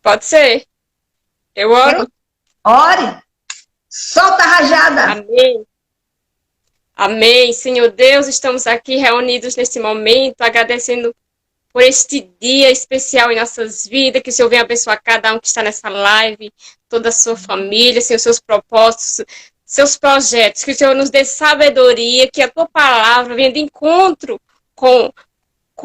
Pode ser. Eu oro. Ore. Solta a rajada. Amém. Amém. Senhor Deus, estamos aqui reunidos nesse momento, agradecendo por este dia especial em nossas vidas, que o Senhor venha abençoar cada um que está nessa live, toda a sua família, Senhor, seus propósitos, seus projetos, que o Senhor nos dê sabedoria, que a tua palavra venha de encontro com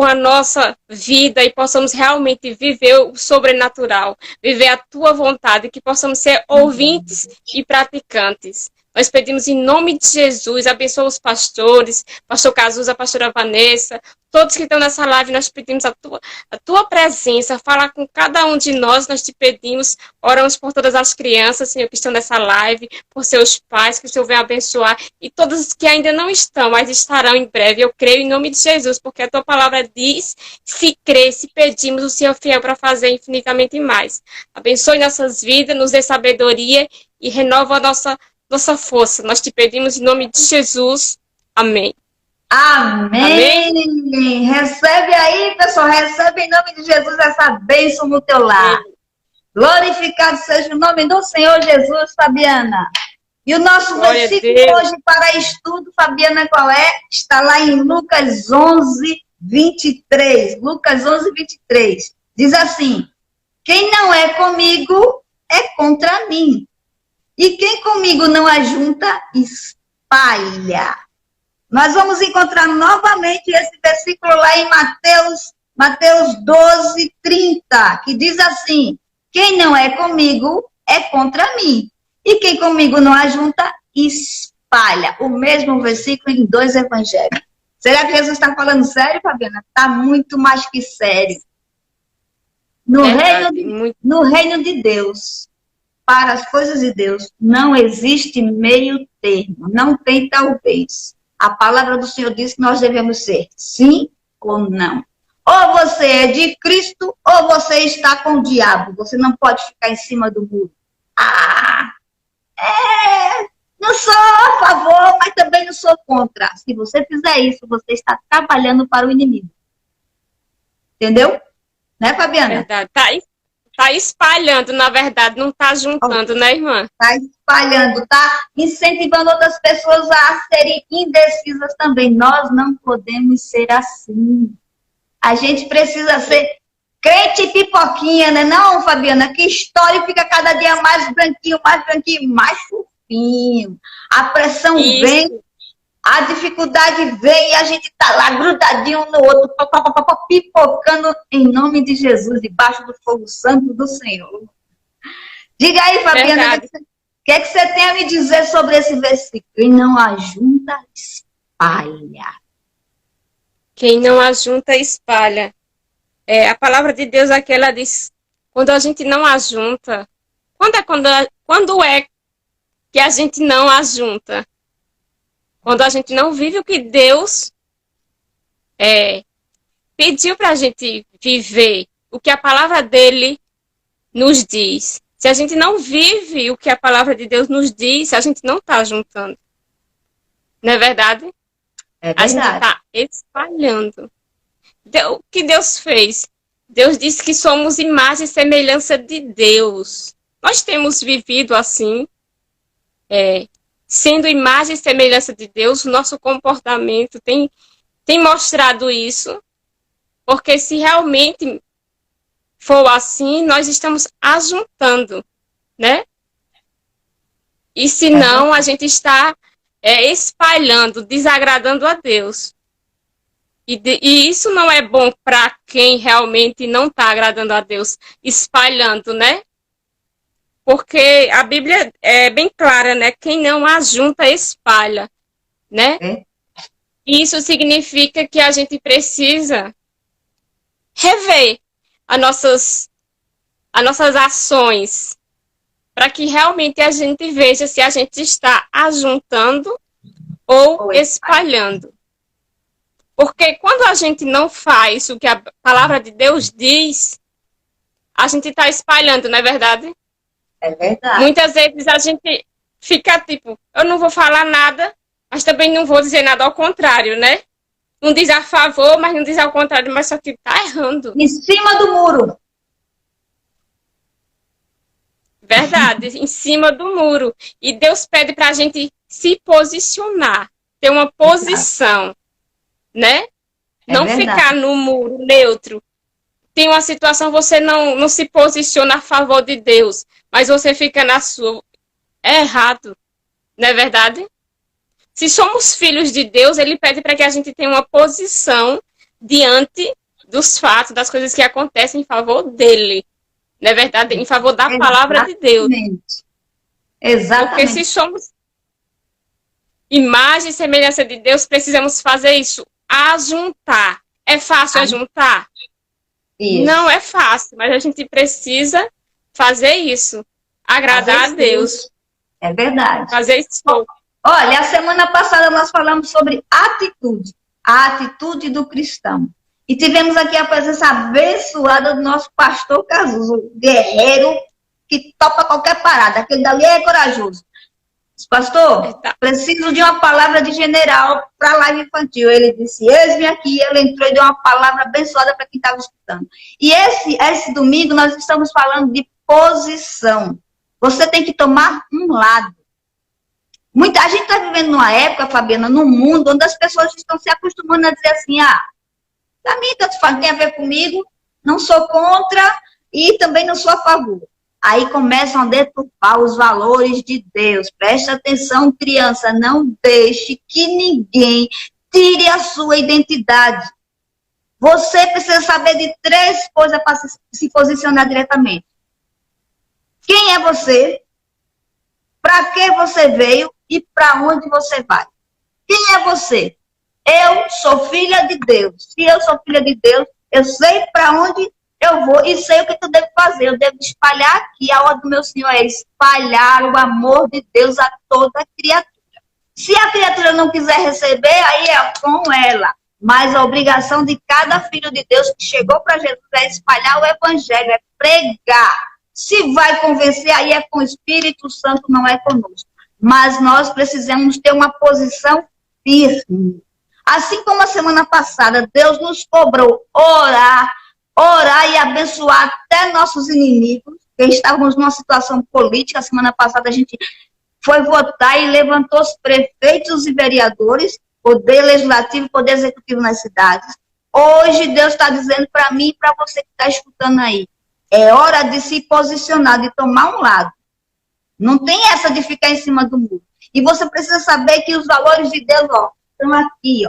a nossa vida e possamos realmente viver o sobrenatural, viver a tua vontade, que possamos ser ouvintes e praticantes. Nós pedimos em nome de Jesus, abençoa os pastores, pastor Cazuza, pastora Vanessa, todos que estão nessa live, nós pedimos a tua presença, fala com cada um de nós te pedimos, oramos por todas as crianças, Senhor, que estão nessa live, por seus pais, que o Senhor venha abençoar, e todos que ainda não estão, mas estarão em breve, eu creio em nome de Jesus, porque a tua palavra diz, se crer, se pedimos, o Senhor é fiel para fazer infinitamente mais. Abençoe nossas vidas, nos dê sabedoria e renova a nossa força. Nós te pedimos em nome de Jesus. Amém. Amém. Amém. Recebe aí, pessoal. Recebe em nome de Jesus essa bênção no teu lar. Amém. Glorificado seja o nome do Senhor Jesus, Fabiana. E o nosso versículo hoje para estudo, Fabiana, qual é? Está lá em Lucas 11, 23. Lucas 11, 23. Diz assim: quem não é comigo é contra mim. E quem comigo não ajunta, espalha. Nós vamos encontrar novamente esse versículo lá em Mateus 12, 30, que diz assim: quem não é comigo é contra mim. E quem comigo não ajunta, espalha. O mesmo versículo em 2 evangelhos. Será que Jesus está falando sério, Fabiana? Está muito mais que sério. No reino de Deus, para as coisas de Deus, não existe meio termo, não tem talvez. A palavra do Senhor diz que nós devemos ser sim ou não. Ou você é de Cristo, ou você está com o diabo. Você não pode ficar em cima do muro. Não sou a favor, mas também não sou contra. Se você fizer isso, você está trabalhando para o inimigo. Entendeu? Né, Fabiana? Verdade. Tá espalhando, na verdade, não tá juntando, né, irmã? Tá espalhando, tá incentivando outras pessoas a serem indecisas também. Nós não podemos ser assim. A gente precisa ser crente pipoquinha, né? Não, Fabiana, que história fica cada dia mais branquinho, mais fofinho. A pressão vem, a dificuldade vem e a gente tá lá grudadinho um no outro, pipocando em nome de Jesus, debaixo do fogo santo do Senhor. Diga aí, Fabiana, o que é que você tem a me dizer sobre esse versículo? Quem não ajunta, espalha. Quem não ajunta, espalha. A palavra de Deus aqui, ela diz, quando a gente não ajunta, quando é que a gente não ajunta? Quando a gente não vive o que Deus pediu para a gente viver, o que a palavra dele nos diz. Se a gente não vive o que a palavra de Deus nos diz, a gente não está juntando. Não é verdade? É verdade. A gente está espalhando. O que Deus fez? Deus disse que somos imagem e semelhança de Deus. Nós temos vivido assim, sendo imagem e semelhança de Deus, o nosso comportamento tem mostrado isso, porque se realmente for assim, nós estamos ajuntando, né? E se não, a gente está espalhando, desagradando a Deus. E isso não é bom para quem realmente não está agradando a Deus, espalhando, né? Porque a Bíblia é bem clara, né? Quem não ajunta, espalha, né? Isso significa que a gente precisa rever as nossas ações, para que realmente a gente veja se a gente está ajuntando ou espalhando. Porque quando a gente não faz o que a palavra de Deus diz, a gente está espalhando, não é verdade? É verdade. Muitas vezes a gente fica tipo, eu não vou falar nada, mas também não vou dizer nada ao contrário, né? não diz a favor, mas não diz ao contrário, mas só que está errando. Em cima do muro. Verdade, em cima do muro. E Deus pede para a gente se posicionar, ter uma posição, né? Não ficar no muro neutro. Tem uma situação, você não se posiciona a favor de Deus, mas você fica na sua. É errado, não é verdade? Se somos filhos de Deus, Ele pede para que a gente tenha uma posição diante dos fatos, das coisas que acontecem em favor dele. Não é verdade? Em favor da palavra de Deus. Exatamente. Porque se somos imagem e semelhança de Deus, precisamos fazer isso. Ajuntar. É fácil ajuntar? Isso. Não é fácil, mas a gente precisa fazer isso. Agradar a Deus. É verdade. Fazer isso. Olha, a semana passada nós falamos sobre atitude. A atitude do cristão. E tivemos aqui a presença abençoada do nosso pastor Cazuzo, guerreiro que topa qualquer parada. Aquele dali é corajoso. Pastor, preciso de uma palavra de general para a live infantil. Ele disse, eis-me aqui. Ele entrou e deu uma palavra abençoada para quem estava escutando. E esse domingo nós estamos falando de posição. Você tem que tomar um lado. A gente está vivendo numa época, Fabiana, num mundo onde as pessoas estão se acostumando a dizer assim, para mim, tanto faz, tem a ver comigo, não sou contra e também não sou a favor. Aí começam a deturpar os valores de Deus. Preste atenção, criança, não deixe que ninguém tire a sua identidade. Você precisa saber de 3 coisas para se posicionar diretamente. Quem é você? Para que você veio e para onde você vai? Quem é você? Eu sou filha de Deus. Se eu sou filha de Deus, eu sei para onde eu vou e sei o que eu devo fazer. Eu devo espalhar aqui. A ordem do meu Senhor é espalhar o amor de Deus a toda criatura. Se a criatura não quiser receber, aí é com ela. Mas a obrigação de cada filho de Deus que chegou para Jesus é espalhar o evangelho, é pregar. Se vai convencer, aí é com o Espírito Santo, não é conosco. Mas nós precisamos ter uma posição firme. Assim como a semana passada, Deus nos cobrou orar e abençoar até nossos inimigos. Estávamos numa situação política, a semana passada a gente foi votar e levantou os prefeitos e vereadores, poder legislativo, poder executivo nas cidades. Hoje Deus está dizendo para mim e para você que está escutando aí, é hora de se posicionar, de tomar um lado. Não tem essa de ficar em cima do muro. E você precisa saber que os valores de Deus, estão aqui,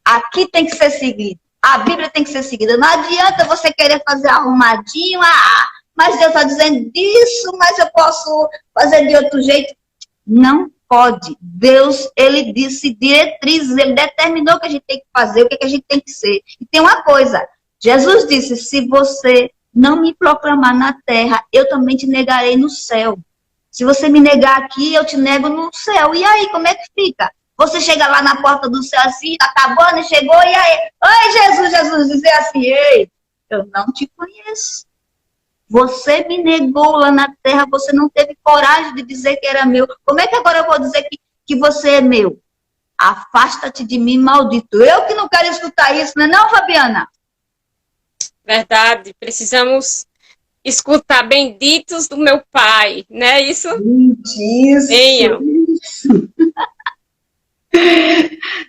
Aqui tem que ser seguido. A Bíblia tem que ser seguida. Não adianta você querer fazer arrumadinho. Mas Deus está dizendo disso, mas eu posso fazer de outro jeito. Não pode. Deus, ele disse diretrizes, ele determinou o que a gente tem que fazer, o que a gente tem que ser. E tem uma coisa. Jesus disse, se você não me proclamar na terra, eu também te negarei no céu. Se você me negar aqui, eu te nego no céu. E aí, como é que fica? Você chega lá na porta do céu assim, tá acabando, e chegou, e aí? Oi, Jesus, dizer assim, ei, eu não te conheço. Você me negou lá na terra, você não teve coragem de dizer que era meu. Como é que agora eu vou dizer que você é meu? Afasta-te de mim, maldito. Eu que não quero escutar isso, não é não, Fabiana? Verdade, precisamos escutar benditos do meu Pai, né? Isso? Isso. Venham.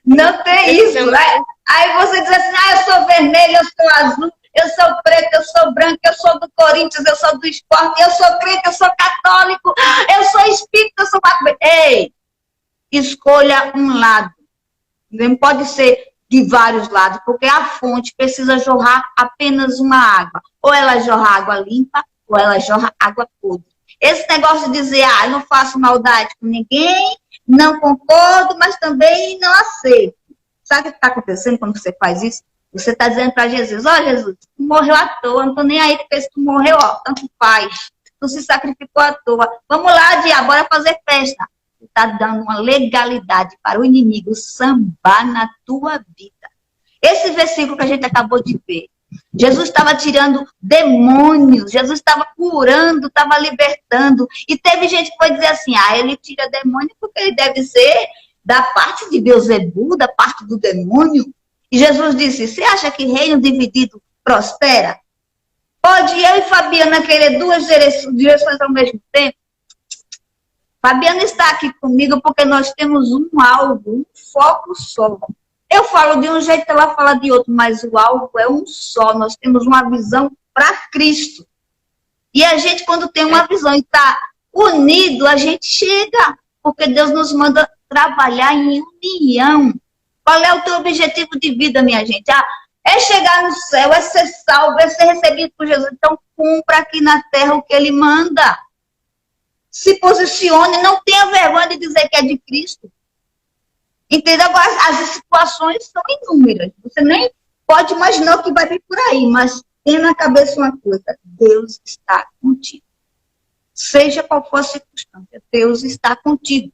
Não tem isso. Aí você diz assim, eu sou vermelho, eu sou azul, eu sou preto, eu sou branco, eu sou do Corinthians, eu sou do esporte, eu sou crente, eu sou católico, eu sou espírita, eu sou macumbeiro. Ei, escolha um lado. Não pode ser de vários lados, porque a fonte precisa jorrar apenas uma água. Ou ela jorra água limpa, ou ela jorra água podre. Esse negócio de dizer, eu não faço maldade com ninguém, não concordo, mas também não aceito. Sabe o que está acontecendo quando você faz isso? Você está dizendo para Jesus, Jesus, tu morreu à toa, não estou nem aí porque tu morreu, tanto faz. Tu se sacrificou à toa. Vamos lá, diabo, bora fazer festa. Você está dando uma legalidade para o inimigo sambar na tua vida. Esse versículo que a gente acabou de ver, Jesus estava tirando demônios, Jesus estava curando, estava libertando. E teve gente que foi dizer assim, ele tira demônio porque ele deve ser da parte de Beelzebul, da parte do demônio. E Jesus disse, você acha que reino dividido prospera? Pode eu e Fabiana querer duas direções ao mesmo tempo? Fabiana está aqui comigo porque nós temos um alvo, um foco só. Eu falo de um jeito, ela fala de outro, mas o alvo é um só. Nós temos uma visão para Cristo. E a gente, quando tem uma visão e está unido, a gente chega, porque Deus nos manda trabalhar em união. Qual é o teu objetivo de vida, minha gente? É chegar no céu, é ser salvo, é ser recebido por Jesus. Então, cumpra aqui na terra o que ele manda. Se posicione, não tenha vergonha de dizer que é de Cristo. Entendeu? As situações são inúmeras. Você nem pode imaginar o que vai vir por aí, mas tenha na cabeça uma coisa: Deus está contigo. Seja qual for a circunstância, Deus está contigo.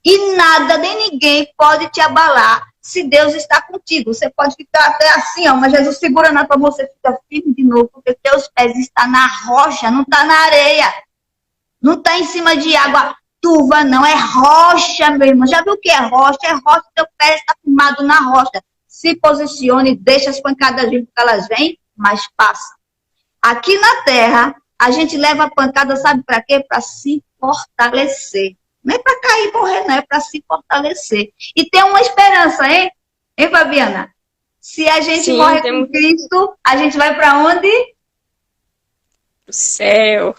E nada nem ninguém pode te abalar se Deus está contigo. Você pode ficar até assim, ó, mas Jesus segura na tua mão, você fica firme de novo, porque teus pés estão na rocha, não está na areia. Não está em cima de água turva, não. É rocha, meu irmão. Já viu o que é rocha? É rocha, teu pé está firmado na rocha. Se posicione, deixa as pancadas vir, porque elas vêm, mas passa. Aqui na terra, a gente leva a pancada, sabe para quê? Para se fortalecer. Não é para cair e morrer, não. É para se fortalecer. E tem uma esperança, hein? Hein, Fabiana? Se a gente morre com Cristo, a gente vai para onde? Pro céu.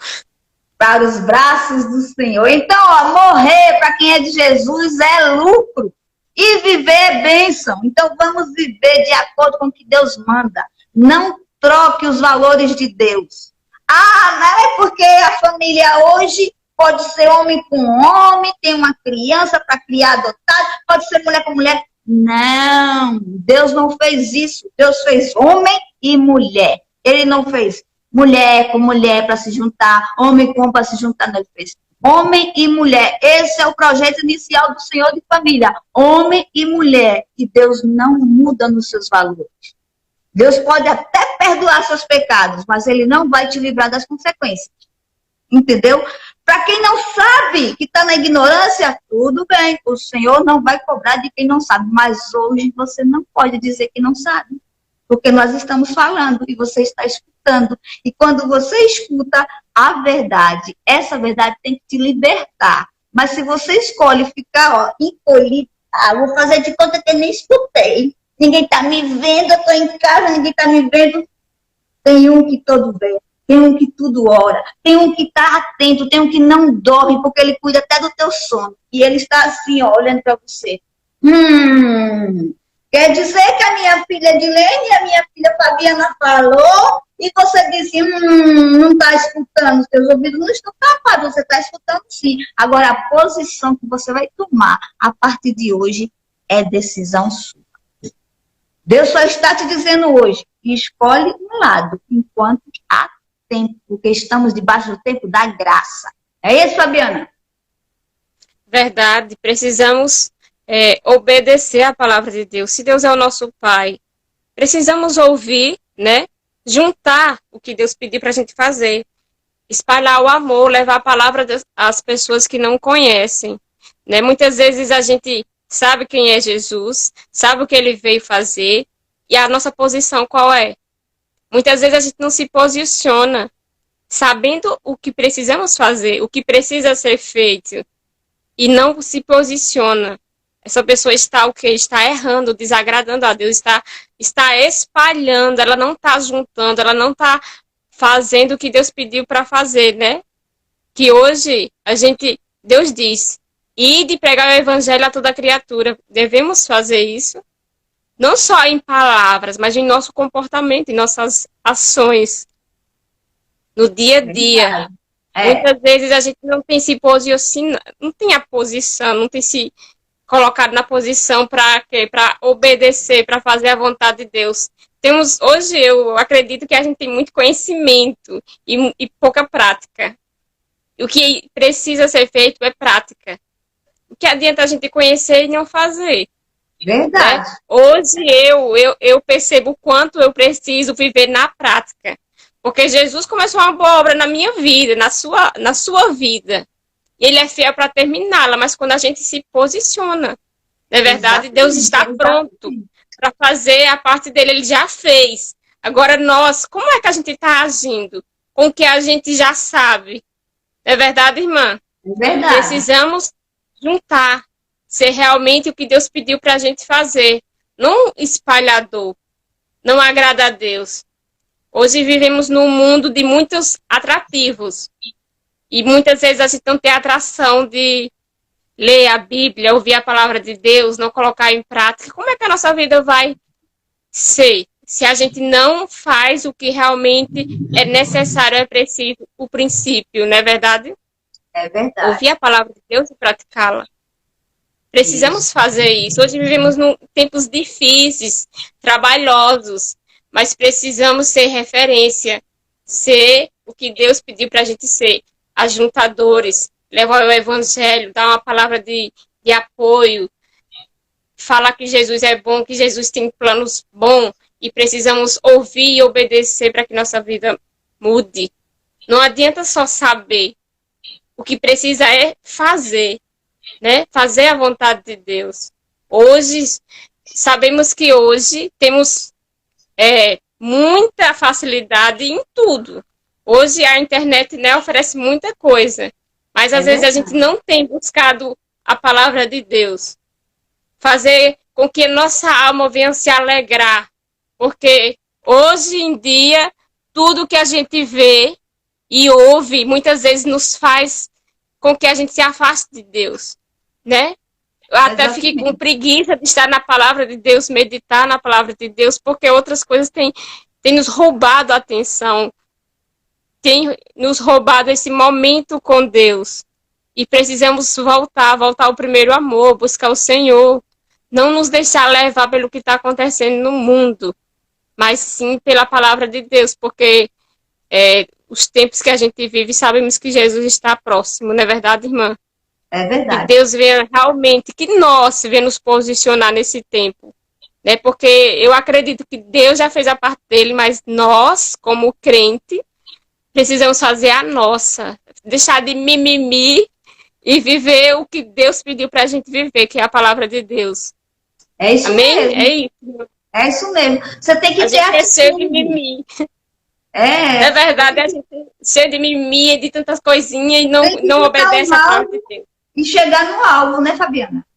Para os braços do Senhor. Então, ó, morrer para quem é de Jesus é lucro. E viver é bênção. Então, vamos viver de acordo com o que Deus manda. Não troque os valores de Deus. Não é porque a família hoje pode ser homem com homem, tem uma criança para criar adotado, pode ser mulher com mulher. Não, Deus não fez isso. Deus fez homem e mulher. Ele não fez mulher com mulher para se juntar, homem com homem para se juntar, não, ele fez homem e mulher. Esse é o projeto inicial do Senhor de família, homem e mulher. E Deus não muda nos seus valores. Deus pode até perdoar seus pecados, mas ele não vai te livrar das consequências. Entendeu? Para quem não sabe, que está na ignorância, tudo bem, o Senhor não vai cobrar de quem não sabe, mas hoje você não pode dizer que não sabe. Porque nós estamos falando e você está escutando. E quando você escuta a verdade, essa verdade tem que te libertar. Mas se você escolhe ficar encolhido, vou fazer de conta que eu nem escutei. Ninguém está me vendo, eu estou em casa, ninguém está me vendo. Tem um que todo vê, tem um que tudo ora, tem um que está atento, tem um que não dorme, porque ele cuida até do teu sono. E ele está assim, ó, olhando para você. Quer dizer que a minha filha Dilene e a minha filha Fabiana falou e você disse, não está escutando, os teus ouvidos não estão tapados, você está escutando sim. Agora, a posição que você vai tomar a partir de hoje é decisão sua. Deus só está te dizendo hoje, escolhe um lado, enquanto há tempo, porque estamos debaixo do tempo da graça. É isso, Fabiana? Verdade, precisamos obedecer à palavra de Deus. Se Deus é o nosso Pai, precisamos ouvir, né? Juntar o que Deus pediu para a gente fazer. Espalhar o amor, levar a palavra às pessoas que não conhecem. Né? Muitas vezes a gente sabe quem é Jesus, sabe o que ele veio fazer, e a nossa posição qual é? Muitas vezes a gente não se posiciona, sabendo o que precisamos fazer, o que precisa ser feito, e não se posiciona. Essa pessoa está o quê? Está errando, desagradando a Deus, está espalhando, ela não está juntando, ela não está fazendo o que Deus pediu para fazer, né? Que hoje Deus diz, ide pregar o evangelho a toda criatura. Devemos fazer isso, não só em palavras, mas em nosso comportamento, em nossas ações, no dia a dia. Muitas vezes a gente não tem se posicionado, não tem a posição, não tem se colocado na posição para obedecer, para fazer a vontade de Deus. Hoje eu acredito que a gente tem muito conhecimento e pouca prática. O que precisa ser feito é prática. O que adianta a gente conhecer e não fazer? Verdade. Né? Hoje eu percebo o quanto eu preciso viver na prática. Porque Jesus começou uma boa obra na minha vida, na sua vida. E ele é fiel para terminá-la, mas quando a gente se posiciona, Não é verdade? Deus está pronto para fazer a parte dele, ele já fez. Agora nós, como é que a gente está agindo com o que a gente já sabe? Não é verdade, irmã? É verdade. Precisamos juntar, ser realmente o que Deus pediu para a gente fazer. Não espalhador, não agrada a Deus. Hoje vivemos num mundo de muitos atrativos. E muitas vezes a gente não tem atração de ler a Bíblia, ouvir a palavra de Deus, não colocar em prática. Como é que a nossa vida vai ser se a gente não faz o que realmente é necessário, é preciso, o princípio, não é verdade? É verdade. Ouvir a palavra de Deus e praticá-la. Precisamos fazer isso. Hoje vivemos em tempos difíceis, trabalhosos, mas precisamos ser referência, ser o que Deus pediu para a gente ser, ajuntadores, levar o evangelho, dar uma palavra de apoio, falar que Jesus é bom, que Jesus tem planos bons e precisamos ouvir e obedecer para que nossa vida mude. Não adianta só saber. O que precisa é fazer, né? Fazer a vontade de Deus. Hoje, sabemos que hoje temos muita facilidade em tudo. Hoje a internet, né, oferece muita coisa, mas às vezes a gente não tem buscado a palavra de Deus. Fazer com que nossa alma venha se alegrar, porque hoje em dia tudo que a gente vê e ouve muitas vezes nos faz com que a gente se afaste de Deus, né? Eu até fiquei com preguiça de estar na palavra de Deus, meditar na palavra de Deus, porque outras coisas têm nos roubado a atenção, têm nos roubado esse momento com Deus. E precisamos voltar ao primeiro amor, buscar o Senhor, não nos deixar levar pelo que está acontecendo no mundo, mas sim pela palavra de Deus, porque os tempos que a gente vive, sabemos que Jesus está próximo, não é verdade, irmã? É verdade. Que Deus venha realmente, que nós venhamos nos posicionar nesse tempo, né? Porque eu acredito que Deus já fez a parte dele, mas nós, como crente, precisamos fazer a nossa, deixar de mimimi e viver o que Deus pediu para a gente viver, que é a palavra de Deus. É isso Amém? mesmo. É isso. É isso mesmo. Você tem que a ter gente é cheio de mimimi. É verdade, a gente é cheio de mimimi, de tantas coisinhas e não obedece a palavra de Deus. E chegar no alvo, né, Fabiana?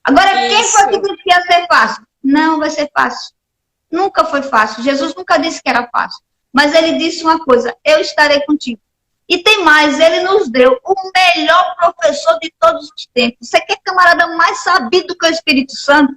Agora, Isso. Quem foi que disse que ia ser fácil? Não vai ser fácil. Nunca foi fácil. Jesus nunca disse que era fácil. Mas ele disse uma coisa: eu estarei contigo. E tem mais, ele nos deu o melhor professor de todos os tempos. Você quer camarada mais sabido que o Espírito Santo?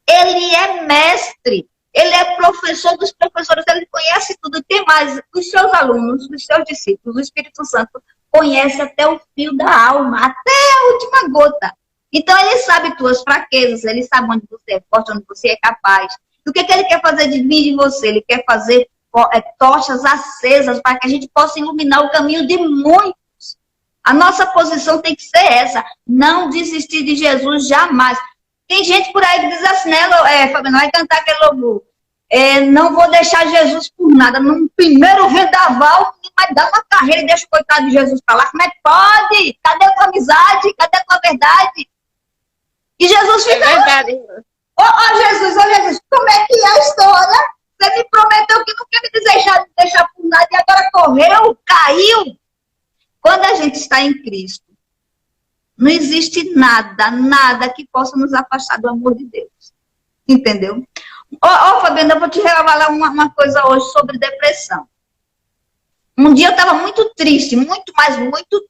Ele é mestre. Ele é professor dos professores. Ele conhece tudo. E tem mais, os seus alunos, os seus discípulos, o Espírito Santo conhece até o fio da alma, até a última gota. Então, ele sabe tuas fraquezas, ele sabe onde você é forte, onde você é capaz. E o que ele quer fazer de mim e de você? Ele quer fazer tochas acesas para que a gente possa iluminar o caminho de muitos. A nossa posição tem que ser essa, não desistir de Jesus jamais. Tem gente por aí que diz assim, né, Fabiana, vai cantar aquele louvor. Não vou deixar Jesus por nada. No primeiro vendaval, vai dar uma carreira e deixa o coitado de Jesus para lá. Como é que pode? Cadê a tua amizade? Cadê a tua verdade? E Jesus fica... É verdade. Jesus, como é que é a história? Você me prometeu que não quer me deixar por nada e agora correu, caiu. Quando a gente está em Cristo, não existe nada que possa nos afastar do amor de Deus. Entendeu? Fabiana, eu vou te revelar uma coisa hoje sobre depressão. Um dia eu estava muito triste, muito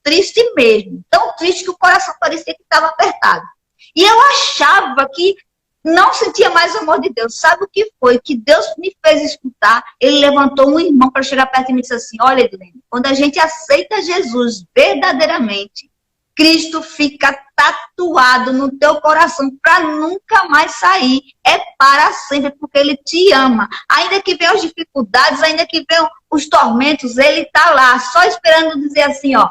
triste mesmo. Tão triste que o coração parecia que estava apertado. E eu achava que não sentia mais o amor de Deus. Sabe o que foi? Que Deus me fez escutar. Ele levantou um irmão para chegar perto de mim e disse assim: olha, Edilene, quando a gente aceita Jesus verdadeiramente, Cristo fica tatuado no teu coração para nunca mais sair. É para sempre, porque Ele te ama. Ainda que venham as dificuldades, ainda que venham os tormentos, Ele está lá, só esperando dizer assim, ó: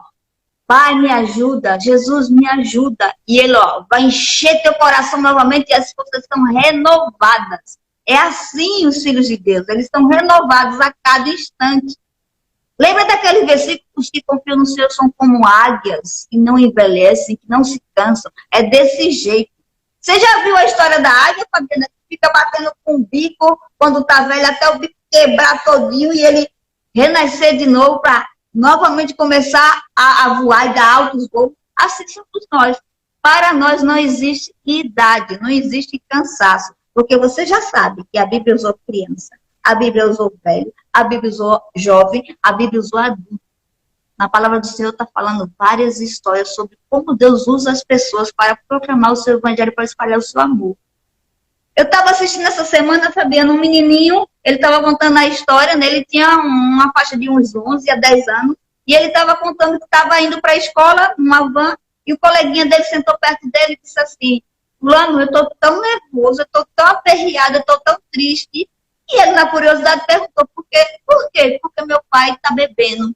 Pai, me ajuda, Jesus, me ajuda. E Ele, vai encher teu coração novamente e as forças estão renovadas. É assim os filhos de Deus, eles estão renovados a cada instante. Lembra daqueles versículos que confiam no Senhor são como águias, que não envelhecem, que não se cansam? É desse jeito. Você já viu a história da águia, Fabiana, que fica batendo com o bico quando tá velho, até o bico quebrar todinho e ele renascer de novo para novamente começar a voar e dar altos voos? Assim somos nós. Para nós não existe idade, não existe cansaço, porque você já sabe que a Bíblia usou criança, a Bíblia usou velho, a Bíblia usou jovem, a Bíblia usou adulto. Na palavra do Senhor está falando várias histórias sobre como Deus usa as pessoas para proclamar o seu evangelho, para espalhar o seu amor. Eu estava assistindo essa semana, Fabiana, um menininho, ele estava contando a história, né? Ele tinha uma faixa de uns 11 a 10 anos, e ele estava contando que estava indo para a escola, numa van, e o coleguinha dele sentou perto dele e disse assim: Fulano, eu estou tão nervoso, eu estou tão aperreado, eu estou tão triste. E ele, na curiosidade, perguntou: por quê? Por quê? Porque meu pai está bebendo.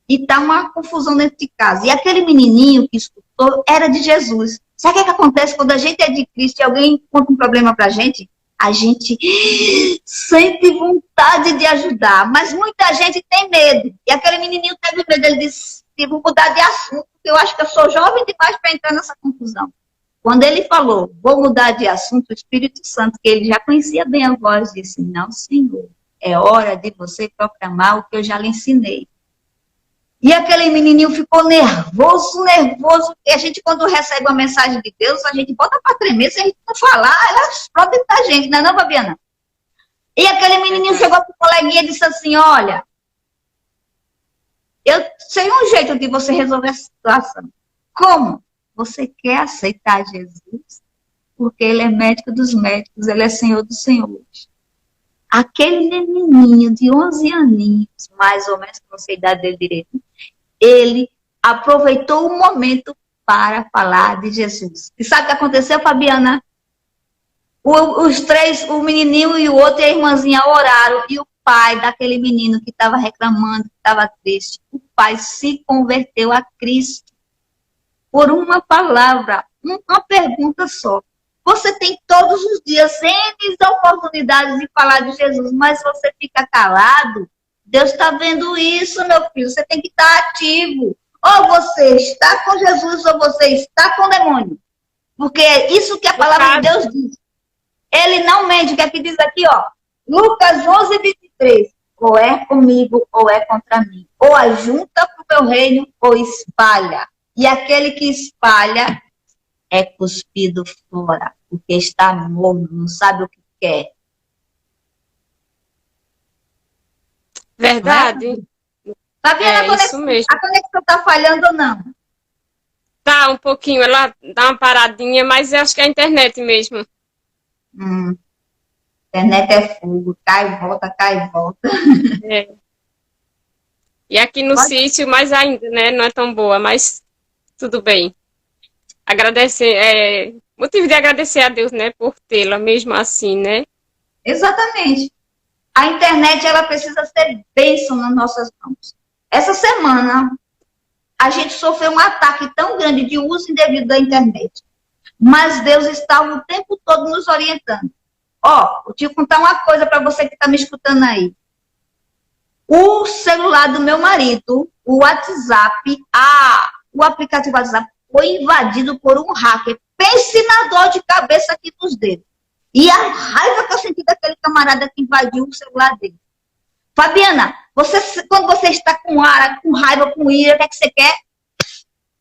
E tá uma confusão dentro de casa. E aquele menininho que escutou era de Jesus. Sabe o que acontece quando a gente é de Cristo e alguém conta um problema pra gente? A gente sente vontade de ajudar, mas muita gente tem medo. E aquele menininho teve medo. Ele disse: vou mudar de assunto, porque eu acho que eu sou jovem demais para entrar nessa confusão. Quando ele falou: vou mudar de assunto, o Espírito Santo, que ele já conhecia bem a voz, disse: não, Senhor, é hora de você proclamar o que eu já lhe ensinei. E aquele menininho ficou nervoso. E a gente, quando recebe uma mensagem de Deus, a gente bota para tremer. Se a gente não falar, ela explode dentro da gente, não é não, Fabiana? E aquele menininho chegou para o coleguinha e disse assim: olha, eu sei um jeito de você resolver a situação. Como? Você quer aceitar Jesus? Porque ele é médico dos médicos, ele é Senhor dos senhores. Aquele menininho de 11 aninhos, mais ou menos, não sei a idade dele direito, ele aproveitou o momento para falar de Jesus. E sabe o que aconteceu, Fabiana? Os três, o menininho e o outro e a irmãzinha oraram, e o pai daquele menino que estava reclamando, que estava triste, o pai se converteu a Cristo por uma palavra, uma pergunta só. Você tem todos os dias N oportunidades de falar de Jesus, mas você fica calado. Deus está vendo isso, meu filho. Você tem que estar ativo. Ou você está com Jesus, ou você está com o demônio. Porque é isso que a palavra de Deus diz. Ele não mente, que aqui diz aqui, ó. Lucas 11, 23. Ou é comigo, ou é contra mim. Ou ajunta para o meu reino, ou espalha. E aquele que espalha é cuspido fora, porque está morno, não sabe o que quer. Verdade. Fabiana, Isso mesmo. A conexão está falhando ou não? Tá, um pouquinho, ela dá uma paradinha, mas eu acho que é a internet mesmo. Internet é fogo, cai e volta, cai e volta. É. E aqui no sítio, mais ainda, né? Não é tão boa, mas tudo bem. Agradecer, motivo de agradecer a Deus, né, por tê-la mesmo assim, né? Exatamente. A internet, ela precisa ser bênção nas nossas mãos. Essa semana, a gente sofreu um ataque tão grande de uso indevido da internet. Mas Deus está o tempo todo nos orientando. Ó, vou te contar uma coisa para você que está me escutando aí. O celular do meu marido, o WhatsApp, o aplicativo WhatsApp, foi invadido por um hacker. Pense na dor de cabeça aqui nos dedos. E a raiva que eu senti daquele camarada que invadiu o celular dele. Fabiana, quando você está com raiva, com ira, o que é que você quer?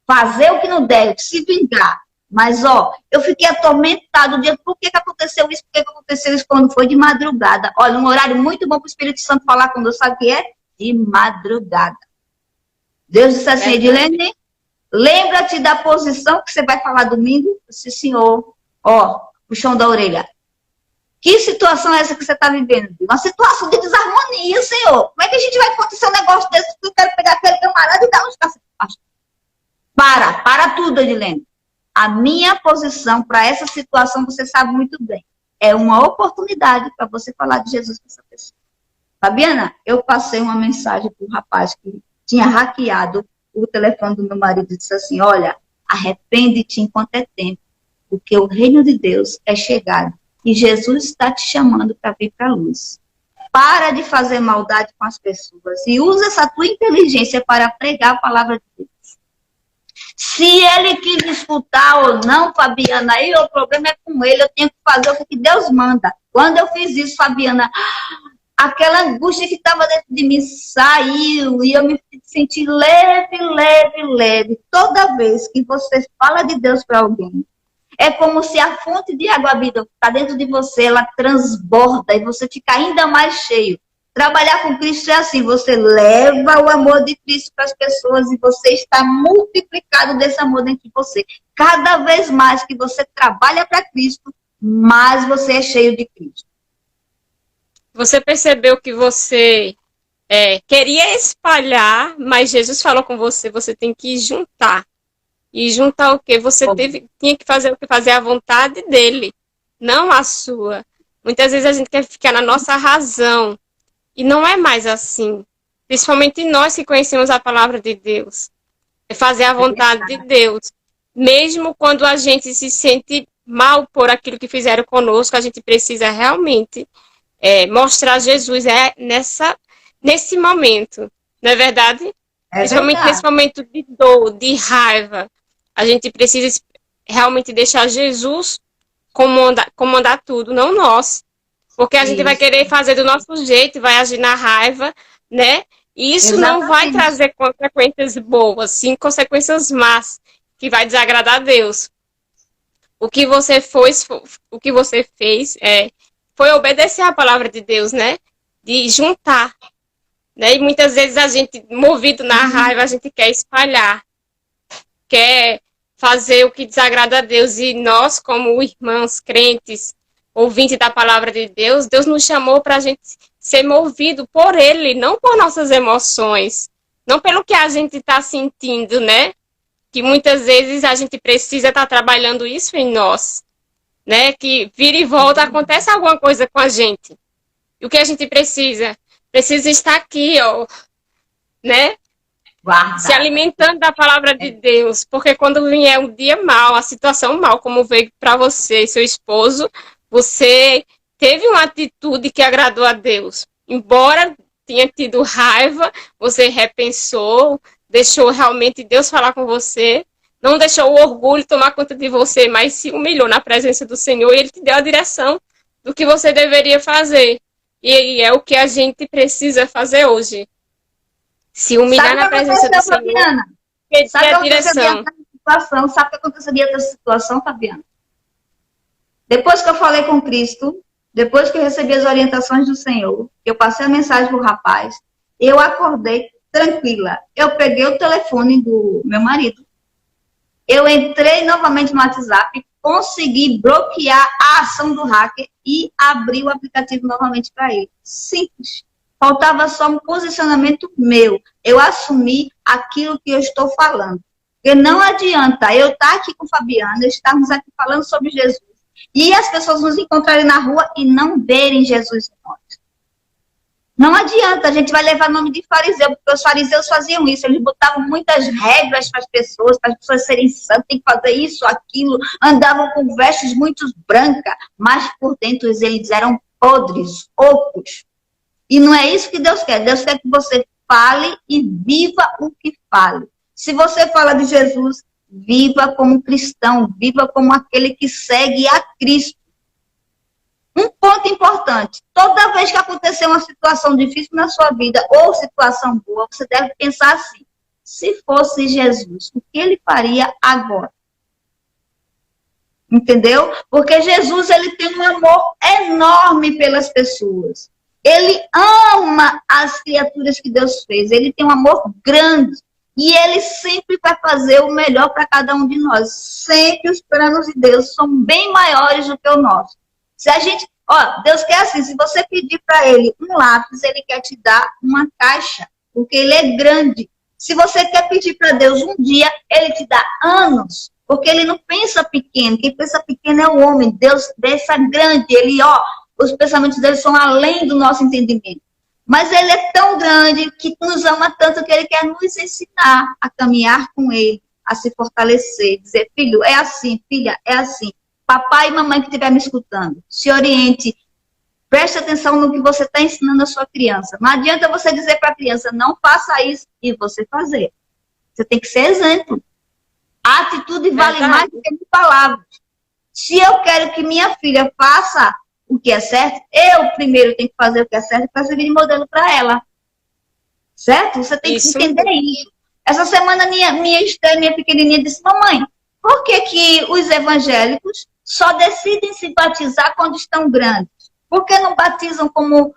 Fazer o que não deve, se vingar. Mas, ó, eu fiquei atormentado o dia. Por que aconteceu isso? Por que aconteceu isso quando foi de madrugada? Olha, um horário muito bom para o Espírito Santo falar quando eu sabe o que é? De madrugada. Deus disse assim, Edilene, lembra-te da posição que você vai falar domingo? Eu disse, Senhor, ó, puxão da orelha. Que situação é essa que você está vivendo? Uma situação de desarmonia, Senhor. Como é que a gente vai acontecer um negócio desse que eu quero pegar aquele camarada e dar uns cacetes? Para tudo, Edilene. A minha posição para essa situação, você sabe muito bem, é uma oportunidade para você falar de Jesus com essa pessoa. Fabiana, eu passei uma mensagem para o rapaz que tinha hackeado o telefone do meu marido e disse assim, olha, arrepende-te enquanto é tempo, porque o reino de Deus é chegado e Jesus está te chamando para vir para a luz. Para de fazer maldade com as pessoas e usa essa tua inteligência para pregar a palavra de Deus. Se ele quis escutar ou não, Fabiana, aí o problema é com ele, eu tenho que fazer o que Deus manda. Quando eu fiz isso, Fabiana, aquela angústia que estava dentro de mim saiu e eu me senti leve, leve, leve. Toda vez que você fala de Deus para alguém, é como se a fonte de água viva está dentro de você, ela transborda e você fica ainda mais cheio. Trabalhar com Cristo é assim, você leva o amor de Cristo para as pessoas e você está multiplicado desse amor dentro de você. Cada vez mais que você trabalha para Cristo, mais você é cheio de Cristo. Você percebeu que você queria espalhar, mas Jesus falou com você, você tem que juntar. E juntar o quê? Você tinha que fazer o que? Fazer a vontade dele, não a sua. Muitas vezes a gente quer ficar na nossa razão. E não é mais assim. Principalmente nós que conhecemos a palavra de Deus. É fazer a vontade de Deus. Mesmo quando a gente se sente mal por aquilo que fizeram conosco, a gente precisa realmente mostrar Jesus nesse momento. Não é verdade? Principalmente nesse momento de dor, de raiva. A gente precisa realmente deixar Jesus comandar tudo, não nós. Porque a gente vai querer fazer do nosso jeito, vai agir na raiva, né? E isso não vai trazer consequências boas, sim consequências más, que vai desagradar a Deus. O que você fez foi obedecer à palavra de Deus, né? De juntar. Né? E muitas vezes a gente, movido na raiva, a gente quer espalhar. Quer fazer o que desagrada a Deus. E nós, como irmãos crentes, ouvinte da palavra de Deus, Deus nos chamou para a gente ser movido por Ele, não por nossas emoções, não pelo que a gente está sentindo, né? Que muitas vezes a gente precisa estar trabalhando isso em nós, né? Que vira e volta, acontece alguma coisa com a gente. E o que a gente precisa? Precisa estar aqui, ó, né? Guarda. Se alimentando da palavra de Deus, porque quando vier um dia mal, a situação mal, como veio para você e seu esposo, você teve uma atitude que agradou a Deus. Embora tenha tido raiva, você repensou, deixou realmente Deus falar com você, não deixou o orgulho tomar conta de você, mas se humilhou na presença do Senhor e Ele te deu a direção do que você deveria fazer. E é o que a gente precisa fazer hoje. Se humilhar na presença do Senhor, pedir a direção. Sabe o que aconteceria nessa situação, Fabiana? Depois que eu falei com Cristo, depois que eu recebi as orientações do Senhor, eu passei a mensagem para o rapaz, eu acordei tranquila. Eu peguei o telefone do meu marido, eu entrei novamente no WhatsApp, consegui bloquear a ação do hacker e abri o aplicativo novamente para ele. Simples. Faltava só um posicionamento meu. Eu assumi aquilo que eu estou falando. Porque não adianta eu estar aqui com Fabiana, estarmos aqui falando sobre Jesus, e as pessoas nos encontrarem na rua e não verem Jesus em nós. Não adianta, a gente vai levar nome de fariseu, porque os fariseus faziam isso, eles botavam muitas regras para as pessoas serem santas, tem que fazer isso, aquilo, andavam com vestes muito brancas, mas por dentro eles eram podres, ocos. E não é isso que Deus quer. Deus quer que você fale e viva o que fale. Se você fala de Jesus, viva como cristão, viva como aquele que segue a Cristo. Um ponto importante, toda vez que acontecer uma situação difícil na sua vida, ou situação boa, você deve pensar assim, se fosse Jesus, o que ele faria agora? Entendeu? Porque Jesus, ele tem um amor enorme pelas pessoas. Ele ama as criaturas que Deus fez. Ele tem um amor grande. E ele sempre vai fazer o melhor para cada um de nós. Sempre os planos de Deus são bem maiores do que o nosso. Se a gente... Deus quer assim, se você pedir para ele um lápis, ele quer te dar uma caixa. Porque ele é grande. Se você quer pedir para Deus um dia, ele te dá anos. Porque ele não pensa pequeno. Quem pensa pequeno é o homem. Deus pensa grande. Ele, os pensamentos dele são além do nosso entendimento. Mas ele é tão grande que nos ama tanto que ele quer nos ensinar a caminhar com ele, a se fortalecer, dizer, filho, é assim, filha, é assim. Papai e mamãe que estiver me escutando, se oriente, preste atenção no que você está ensinando a sua criança. Não adianta você dizer para a criança, não faça isso, e você fazer. Você tem que ser exemplo. A atitude vale mais do que palavras. Se eu quero que minha filha faça o que é certo, eu primeiro tenho que fazer o que é certo para servir de modelo para ela. Certo? Você tem que entender isso. Essa semana minha Esther, minha pequenininha, disse, mamãe, por que os evangélicos só decidem se batizar quando estão grandes? Por que não batizam como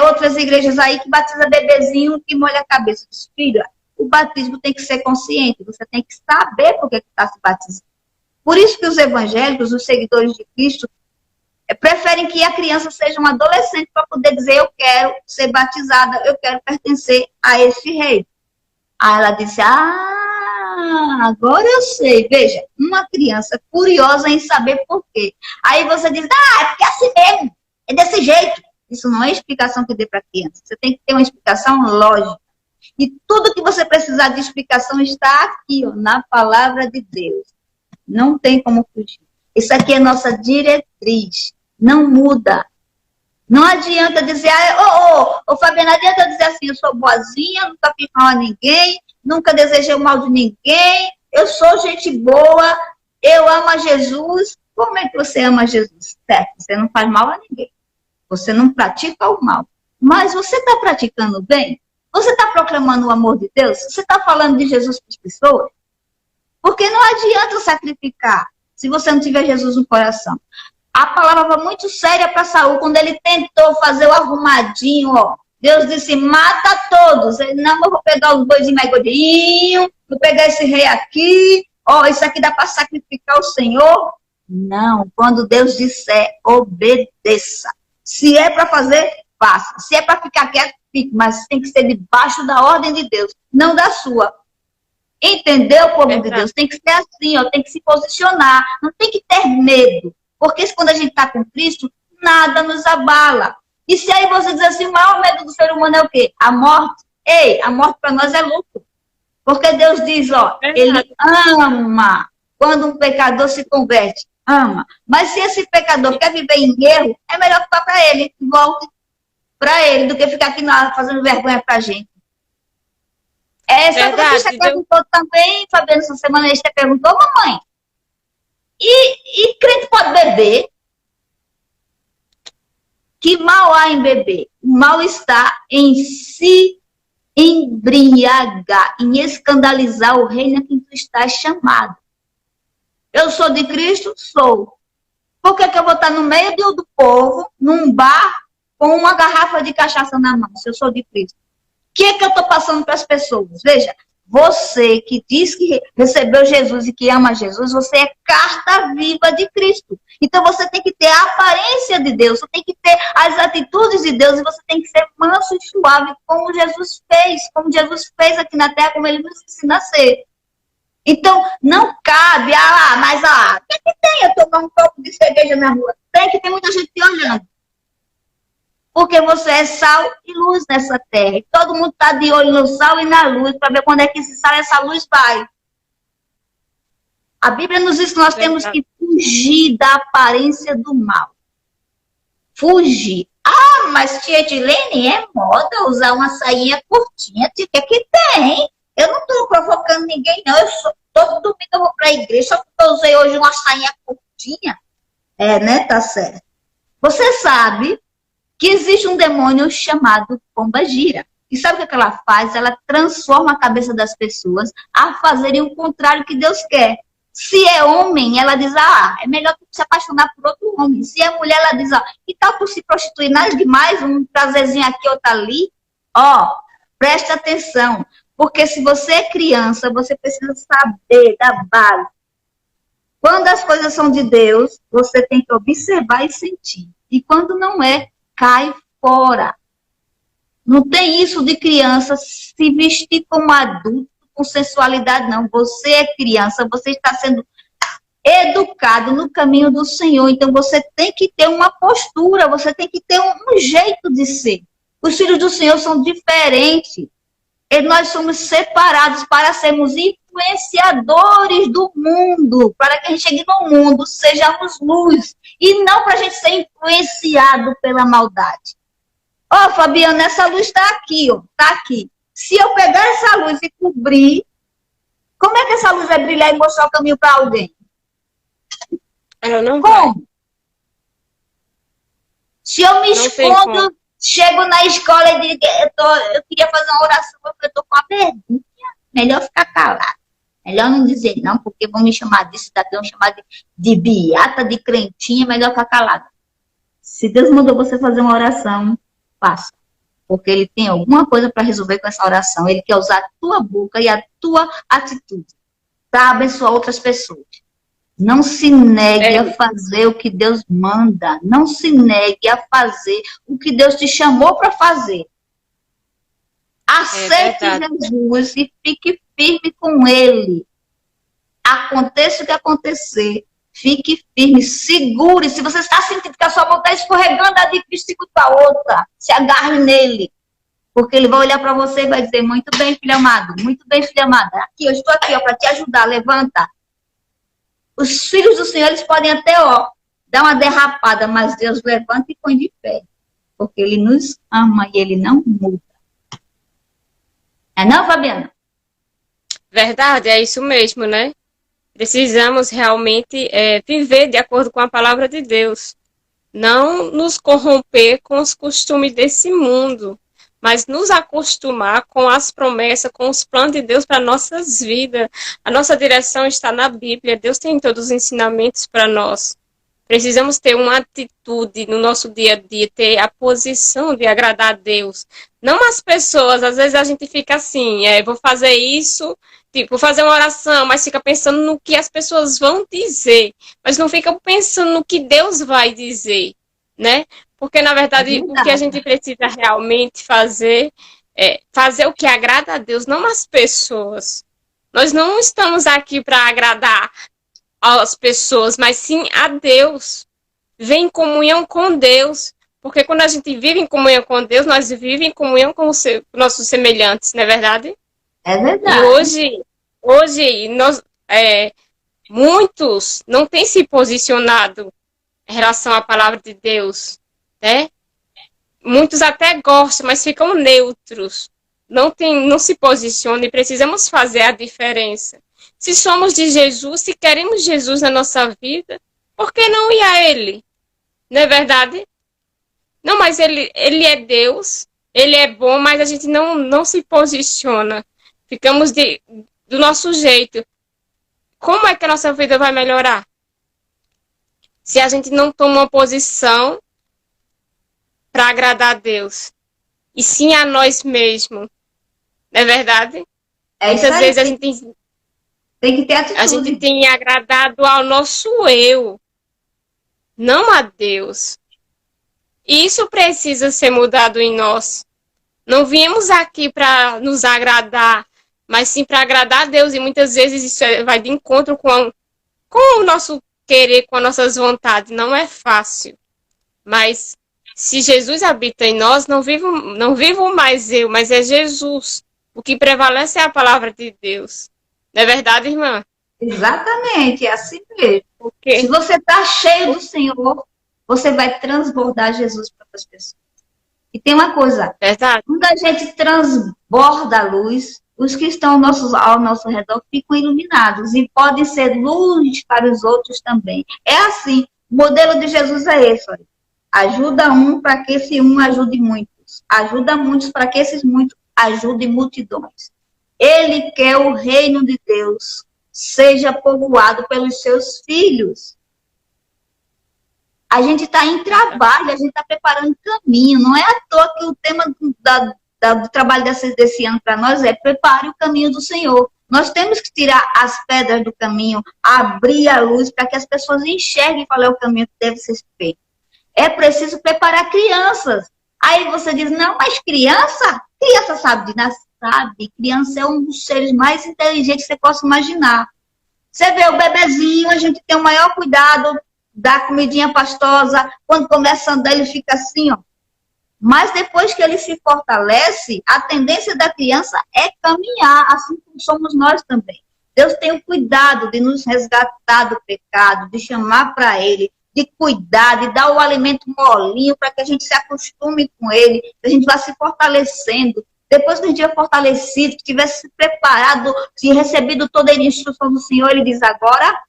outras igrejas aí que batizam bebezinho e molha a cabeça? Filha, o batismo tem que ser consciente, você tem que saber por que está se batizando. Por isso que os evangélicos, os seguidores de Cristo, preferem que a criança seja um adolescente para poder dizer, eu quero ser batizada, eu quero pertencer a este rei. Aí ela disse, agora eu sei. Veja, uma criança curiosa em saber por quê. Aí você diz, é porque é assim mesmo, é desse jeito. Isso não é explicação que dê para a criança. Você tem que ter uma explicação lógica. E tudo que você precisar de explicação está aqui, ó, na palavra de Deus. Não tem como fugir. Isso aqui é nossa diretriz. Não muda. Não adianta dizer, Fabiana, não adianta dizer assim, eu sou boazinha, nunca fiz mal a ninguém, nunca desejei o mal de ninguém, eu sou gente boa, eu amo a Jesus. Como é que você ama Jesus? Certo, você não faz mal a ninguém. Você não pratica o mal. Mas você está praticando o bem? Você está proclamando o amor de Deus? Você está falando de Jesus para as pessoas? Porque não adianta sacrificar se você não tiver Jesus no coração. A palavra foi muito séria para Saul, quando ele tentou fazer o arrumadinho, ó. Deus disse, mata todos. Ele, não, eu vou pegar os boizinhos mais gordinhos, vou pegar esse rei aqui, isso aqui dá para sacrificar o Senhor. Não, quando Deus disser, obedeça. Se é para fazer, faça. Se é para ficar quieto, fique, mas tem que ser debaixo da ordem de Deus, não da sua. Entendeu, povo de Deus? Tem que ser assim, ó, tem que se posicionar, não tem que ter medo. Porque quando a gente está com Cristo, nada nos abala. E se aí você diz assim, o maior medo do ser humano é o quê? A morte. Ei, a morte para nós é lucro. Porque Deus diz, Ele ama quando um pecador se converte. Ama. Mas se esse pecador quer viver em erro, é melhor ficar para ele, volte para ele, do que ficar aqui fazendo vergonha para a gente. Sabe o que a gente perguntou também, Fabiana, essa semana a gente perguntou, mamãe, e crente pode beber? Que mal há em beber? O mal está em se embriagar, em escandalizar o reino que tu estás chamado. Eu sou de Cristo? Sou. Por que eu vou estar no meio do povo, num bar, com uma garrafa de cachaça na mão, se eu sou de Cristo? O que eu estou passando para as pessoas? Veja, você que diz que recebeu Jesus e que ama Jesus, você é carta viva de Cristo. Então você tem que ter a aparência de Deus, você tem que ter as atitudes de Deus e você tem que ser manso e suave, como Jesus fez aqui na terra, como ele nos ensina a ser. Então, não cabe, mas o que tem eu tomar um copo de cerveja na rua? Tem que ter muita gente olhando. Porque você é sal e luz nessa terra. E todo mundo está de olho no sal e na luz, para ver quando é que esse sal e essa luz vai. A Bíblia nos diz que nós temos que fugir da aparência do mal. Fugir. Mas tia Edilene, é moda usar uma sainha curtinha. O que tem? Eu não estou provocando ninguém, não. Todo domingo eu vou para a igreja, só porque eu usei hoje uma sainha curtinha. Né? Tá certo. Você sabe que existe um demônio chamado pombagira. E sabe o que ela faz? Ela transforma a cabeça das pessoas a fazerem o contrário que Deus quer. Se é homem, ela diz, é melhor tu se apaixonar por outro homem. Se é mulher, ela diz, que tal tu se prostituir? Nada demais, um prazerzinho aqui, outro ali. Presta atenção. Porque se você é criança, você precisa saber da base. Quando as coisas são de Deus, você tem que observar e sentir. E quando não é, cai fora. Não tem isso de criança se vestir como adulto, com sensualidade, não. Você é criança, você está sendo educado no caminho do Senhor. Então, você tem que ter uma postura, você tem que ter um jeito de ser. Os filhos do Senhor são diferentes. E nós somos separados para sermos influenciadores do mundo, para que a gente chegue no mundo, sejamos luz, e não para a gente ser influenciado pela maldade. Fabiana, essa luz está aqui, está aqui. Se eu pegar essa luz e cobrir, Como é que essa luz vai brilhar e mostrar o caminho para alguém? Ela não vai. Como? Se eu me escondo, chego na escola e digo, eu queria fazer uma oração porque eu estou com a vergonha. Melhor ficar calado. Melhor não dizer não, porque vão me chamar disso, daqui vão me chamar de beata, de crentinha, melhor ficar calado. Se Deus mandou você fazer uma oração, faça. Porque Ele tem alguma coisa para resolver com essa oração. Ele quer usar a tua boca e a tua atitude para abençoar outras pessoas. Não se negue a fazer o que Deus manda. Não se negue a fazer o que Deus te chamou para fazer. Aceite Jesus e fique firme com Ele. Aconteça o que acontecer, fique firme, segure. Se você está sentindo que a sua mão está escorregando, a de Cristo para outra. Se agarre nele. Porque Ele vai olhar para você e vai dizer, muito bem, filho amado, muito bem, filha amada. Aqui, eu estou aqui para te ajudar, levanta. Os filhos do Senhor, eles podem até, dar uma derrapada, mas Deus levanta e põe de pé. Porque Ele nos ama e Ele não muda. É não, Fabiana? Verdade, é isso mesmo, né? Precisamos realmente viver de acordo com a palavra de Deus. Não nos corromper com os costumes desse mundo, mas nos acostumar com as promessas, com os planos de Deus para nossas vidas. A nossa direção está na Bíblia. Deus tem todos os ensinamentos para nós. Precisamos ter uma atitude no nosso dia a dia, ter a posição de agradar a Deus. Não as pessoas, às vezes a gente fica assim, vou fazer isso, tipo, vou fazer uma oração, mas fica pensando no que as pessoas vão dizer, mas não fica pensando no que Deus vai dizer, né? Porque, na verdade, o que a gente precisa realmente fazer é fazer o que agrada a Deus, não as pessoas. Nós não estamos aqui para agradar as pessoas, mas sim a Deus. Vem em comunhão com Deus, porque quando a gente vive em comunhão com Deus, nós vivemos em comunhão com os nossos semelhantes, não é verdade? É verdade. E hoje nós, muitos não têm se posicionado em relação à palavra de Deus, né? Muitos até gostam, mas ficam neutros, não se posicionam, e precisamos fazer a diferença. Se somos de Jesus, se queremos Jesus na nossa vida, por que não ir a Ele? Não é verdade? Não, mas Ele é Deus, Ele é bom, mas a gente não se posiciona. Ficamos do nosso jeito. Como é que a nossa vida vai melhorar? Se a gente não toma uma posição para agradar a Deus, e sim a nós mesmos. Não é verdade? Muitas vezes a gente tem que ter atitude. A gente tem agradado ao nosso eu, não a Deus. E isso precisa ser mudado em nós. Não viemos aqui para nos agradar, mas sim para agradar a Deus. E muitas vezes isso vai de encontro com o nosso querer, com as nossas vontades. Não é fácil. Mas se Jesus habita em nós, não vivo mais eu, mas é Jesus. O que prevalece é a palavra de Deus. Não é verdade, irmã? Exatamente, é assim mesmo. Se você está cheio do Senhor, você vai transbordar Jesus para as pessoas. E tem uma coisa, verdade. Quando a gente transborda a luz, os que estão ao nosso redor ficam iluminados e podem ser luz para os outros também. É assim, o modelo de Jesus é esse. Olha. Ajuda um para que esse um ajude muitos. Ajuda muitos para que esses muitos ajudem multidões. Ele quer o reino de Deus seja povoado pelos seus filhos. A gente está em trabalho, a gente está preparando caminho. Não é à toa que o tema do trabalho desse ano para nós é prepare o caminho do Senhor. Nós temos que tirar as pedras do caminho, abrir a luz para que as pessoas enxerguem qual é o caminho que deve ser feito. É preciso preparar crianças. Aí você diz, não, mas criança sabe de nada. Sabe, criança é um dos seres mais inteligentes que você possa imaginar. Você vê o bebezinho, a gente tem o maior cuidado da comidinha pastosa, quando começa a andar ele fica assim, ó. Mas depois que ele se fortalece, a tendência da criança é caminhar, assim como somos nós também. Deus tem o cuidado de nos resgatar do pecado, de chamar para Ele, de cuidar, de dar o alimento molinho para que a gente se acostume com Ele, que a gente vá se fortalecendo. depois que a gente tiver fortalecido, que tivesse se preparado, se recebido toda a instrução do Senhor, ele diz, agora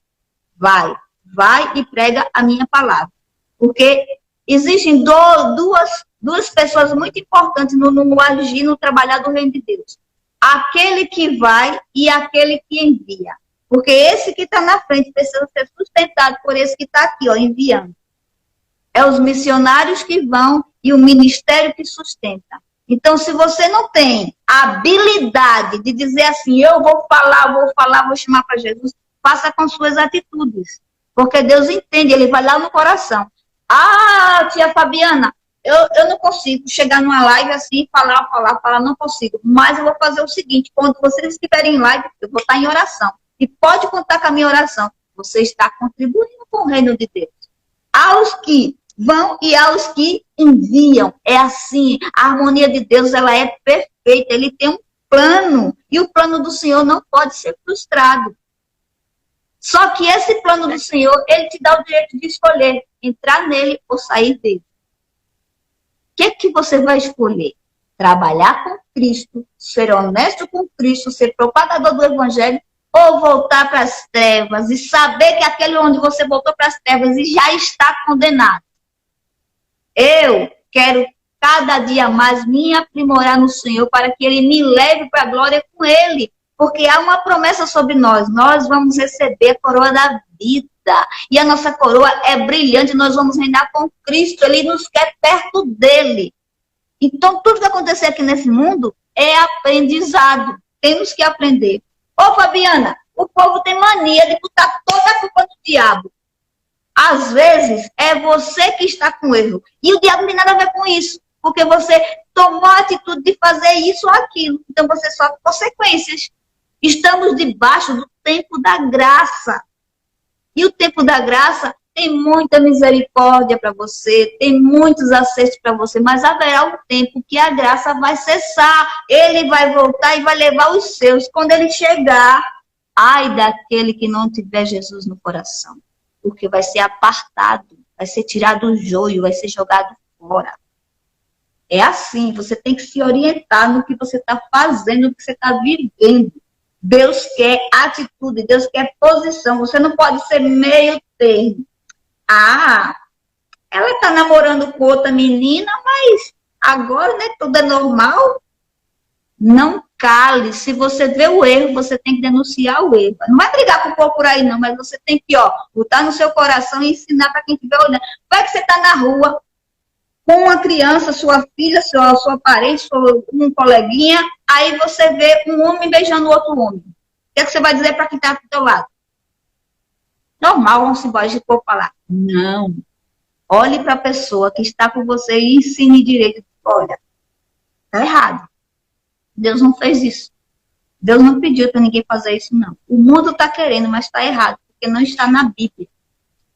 vai e prega a minha palavra. Porque existem duas pessoas muito importantes no agir, no trabalhar do reino de Deus. Aquele que vai e aquele que envia. Porque esse que está na frente precisa ser sustentado por esse que está aqui, ó, enviando. É os missionários que vão e o ministério que sustenta. Então, se você não tem a habilidade de dizer assim, eu vou falar, vou chamar para Jesus, faça com suas atitudes. Porque Deus entende, ele vai lá no coração. Ah, tia Fabiana, eu não consigo chegar numa live assim, falar, não consigo. Mas eu vou fazer o seguinte, quando vocês estiverem em live, eu vou estar em oração. E pode contar com a minha oração. Você está contribuindo com o reino de Deus. Aos que vão e aos que enviam. É assim, a harmonia de Deus, ela é perfeita. Ele tem um plano. E o plano do Senhor não pode ser frustrado. Só que esse plano do Senhor, ele te dá o direito de escolher entrar nele ou sair dele. O que você vai escolher? Trabalhar com Cristo, ser honesto com Cristo, ser propagador do Evangelho, ou voltar para as trevas e saber que aquele onde você voltou para as trevas e já está condenado. Eu quero cada dia mais me aprimorar no Senhor para que Ele me leve para a glória com Ele. Porque há uma promessa sobre nós. Nós vamos receber a coroa da vida. E a nossa coroa é brilhante. Nós vamos reinar com Cristo. Ele nos quer perto dele. Então, tudo que acontecer aqui nesse mundo é aprendizado. Temos que aprender. Ô, Fabiana, o povo tem mania de botar toda a culpa no diabo. Às vezes, é você que está com erro. E o diabo não tem nada a ver com isso. Porque você tomou a atitude de fazer isso ou aquilo. Então, você sofre consequências. Estamos debaixo do tempo da graça. E o tempo da graça tem muita misericórdia para você, tem muitos acessos para você, mas haverá um tempo que a graça vai cessar. Ele vai voltar e vai levar os seus. Quando ele chegar, ai daquele que não tiver Jesus no coração. Porque vai ser apartado, vai ser tirado o joio, vai ser jogado fora. É assim, você tem que se orientar no que você está fazendo, no que você está vivendo. Deus quer atitude, Deus quer posição. Você não pode ser meio termo. Ah, ela está namorando com outra menina, mas agora, né, tudo é normal. Não cale. Se você vê o erro, você tem que denunciar o erro. Não vai brigar com o povo por aí, não, mas você tem que, botar no seu coração e ensinar para quem estiver olhando. Vai que você está na rua com uma criança, sua filha, sua parente, um coleguinha, aí você vê um homem beijando o outro homem. O que você vai dizer para quem está do teu lado? Normal, vamos embora, a gente pode falar. Não. Olhe para a pessoa que está com você e ensine direito. Olha, está errado. Deus não fez isso. Deus não pediu para ninguém fazer isso, não. O mundo está querendo, mas está errado, porque não está na Bíblia.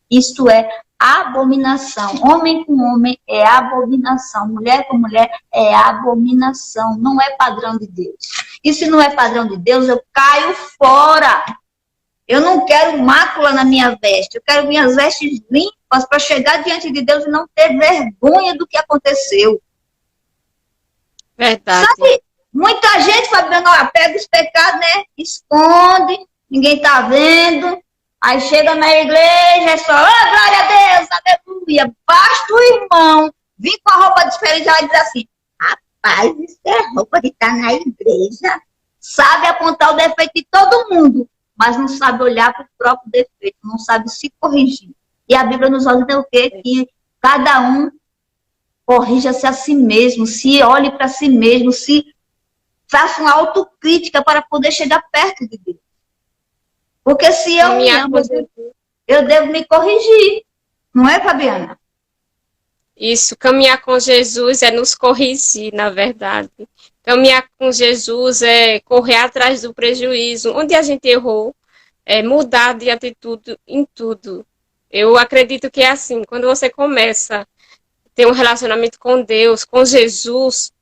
Isto é abominação. Homem com homem é abominação. Mulher com mulher é abominação. Não é padrão de Deus. E se não é padrão de Deus, eu caio fora. Eu não quero mácula na minha veste. Eu quero minhas vestes limpas para chegar diante de Deus e não ter vergonha do que aconteceu. Verdade. Sabe, muita gente, Fabiana, pega os pecados, né? Esconde, ninguém tá vendo. Aí chega na igreja, é só, glória a Deus, aleluia. Basta o irmão vir com a roupa diferente e dizer assim, rapaz, isso é roupa de estar na igreja. Sabe apontar o defeito de todo mundo, mas não sabe olhar para o próprio defeito, não sabe se corrigir. E a Bíblia nos ordena o quê? Que cada um corrija-se a si mesmo, se olhe para si mesmo, se faça uma autocrítica para poder chegar perto de Deus. Porque se eu me amo, eu devo me corrigir. Não é, Fabiana? Isso, caminhar com Jesus é nos corrigir, na verdade. Caminhar com Jesus é correr atrás do prejuízo. Onde a gente errou, é mudar de atitude em tudo. Eu acredito que é assim, quando você começa a ter um relacionamento com Deus, com Jesus,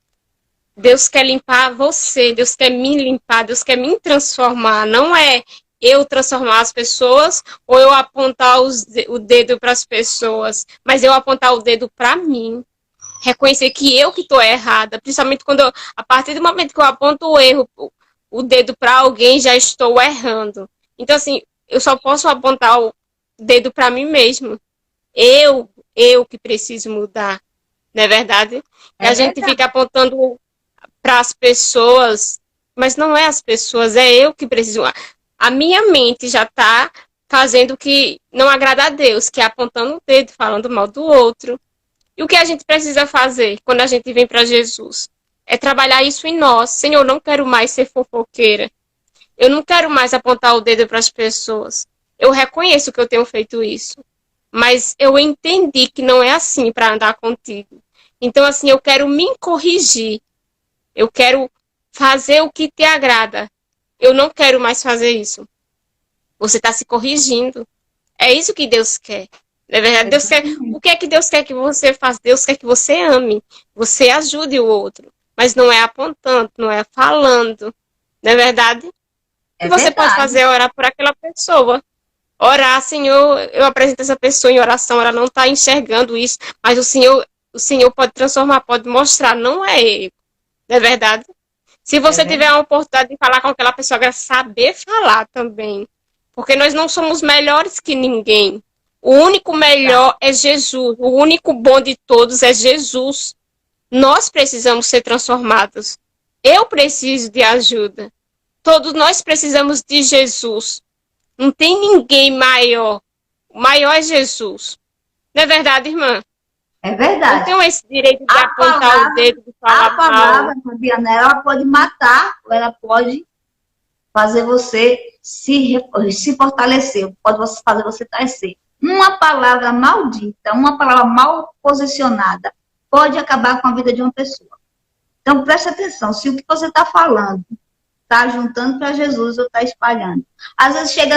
Deus quer limpar você, Deus quer me limpar, Deus quer me transformar. Não é eu transformar as pessoas ou eu apontar o dedo para as pessoas, mas eu apontar o dedo para mim. reconhecer que eu que estou errada, principalmente quando a partir do momento que eu aponto o erro, o dedo para alguém, já estou errando. Então, assim, eu só posso apontar o dedo para mim mesmo. Eu que preciso mudar, não é verdade? E a gente fica apontando para as pessoas, mas não é as pessoas, é eu que preciso. A minha mente já está fazendo o que não agrada a Deus, que é apontando o dedo, falando mal do outro. E o que a gente precisa fazer quando a gente vem para Jesus? É trabalhar isso em nós. Senhor, eu não quero mais ser fofoqueira. Eu não quero mais apontar o dedo para as pessoas. Eu reconheço que eu tenho feito isso. Mas eu entendi que não é assim para andar contigo. Então, assim, eu quero me corrigir. Eu quero fazer o que te agrada. Eu não quero mais fazer isso. Você está se corrigindo. É isso que Deus quer. Na verdade, Deus quer, o que é que Deus quer que você faça? Deus quer que você ame. Você ajude o outro. Mas não é apontando, não é falando. Não é verdade? O que você pode fazer é orar por aquela pessoa. Orar, Senhor, eu apresento essa pessoa em oração, ela não está enxergando isso, mas o Senhor pode transformar, pode mostrar, não é ele. Não é verdade? Se você tiver a oportunidade de falar com aquela pessoa, saber falar também. Porque nós não somos melhores que ninguém. O único melhor é Jesus. O único bom de todos é Jesus. Nós precisamos ser transformados. Eu preciso de ajuda. Todos nós precisamos de Jesus. Não tem ninguém maior. O maior é Jesus. Não é verdade, irmã? É verdade. Não tenho esse direito de apontar o dedo, de falar a palavra, Fabiana, ela pode matar, ou ela pode fazer você se fortalecer, pode fazer você crescer. Uma palavra maldita, uma palavra mal posicionada, pode acabar com a vida de uma pessoa. Então, preste atenção, se o que você está falando está juntando para Jesus ou está espalhando. Às vezes chega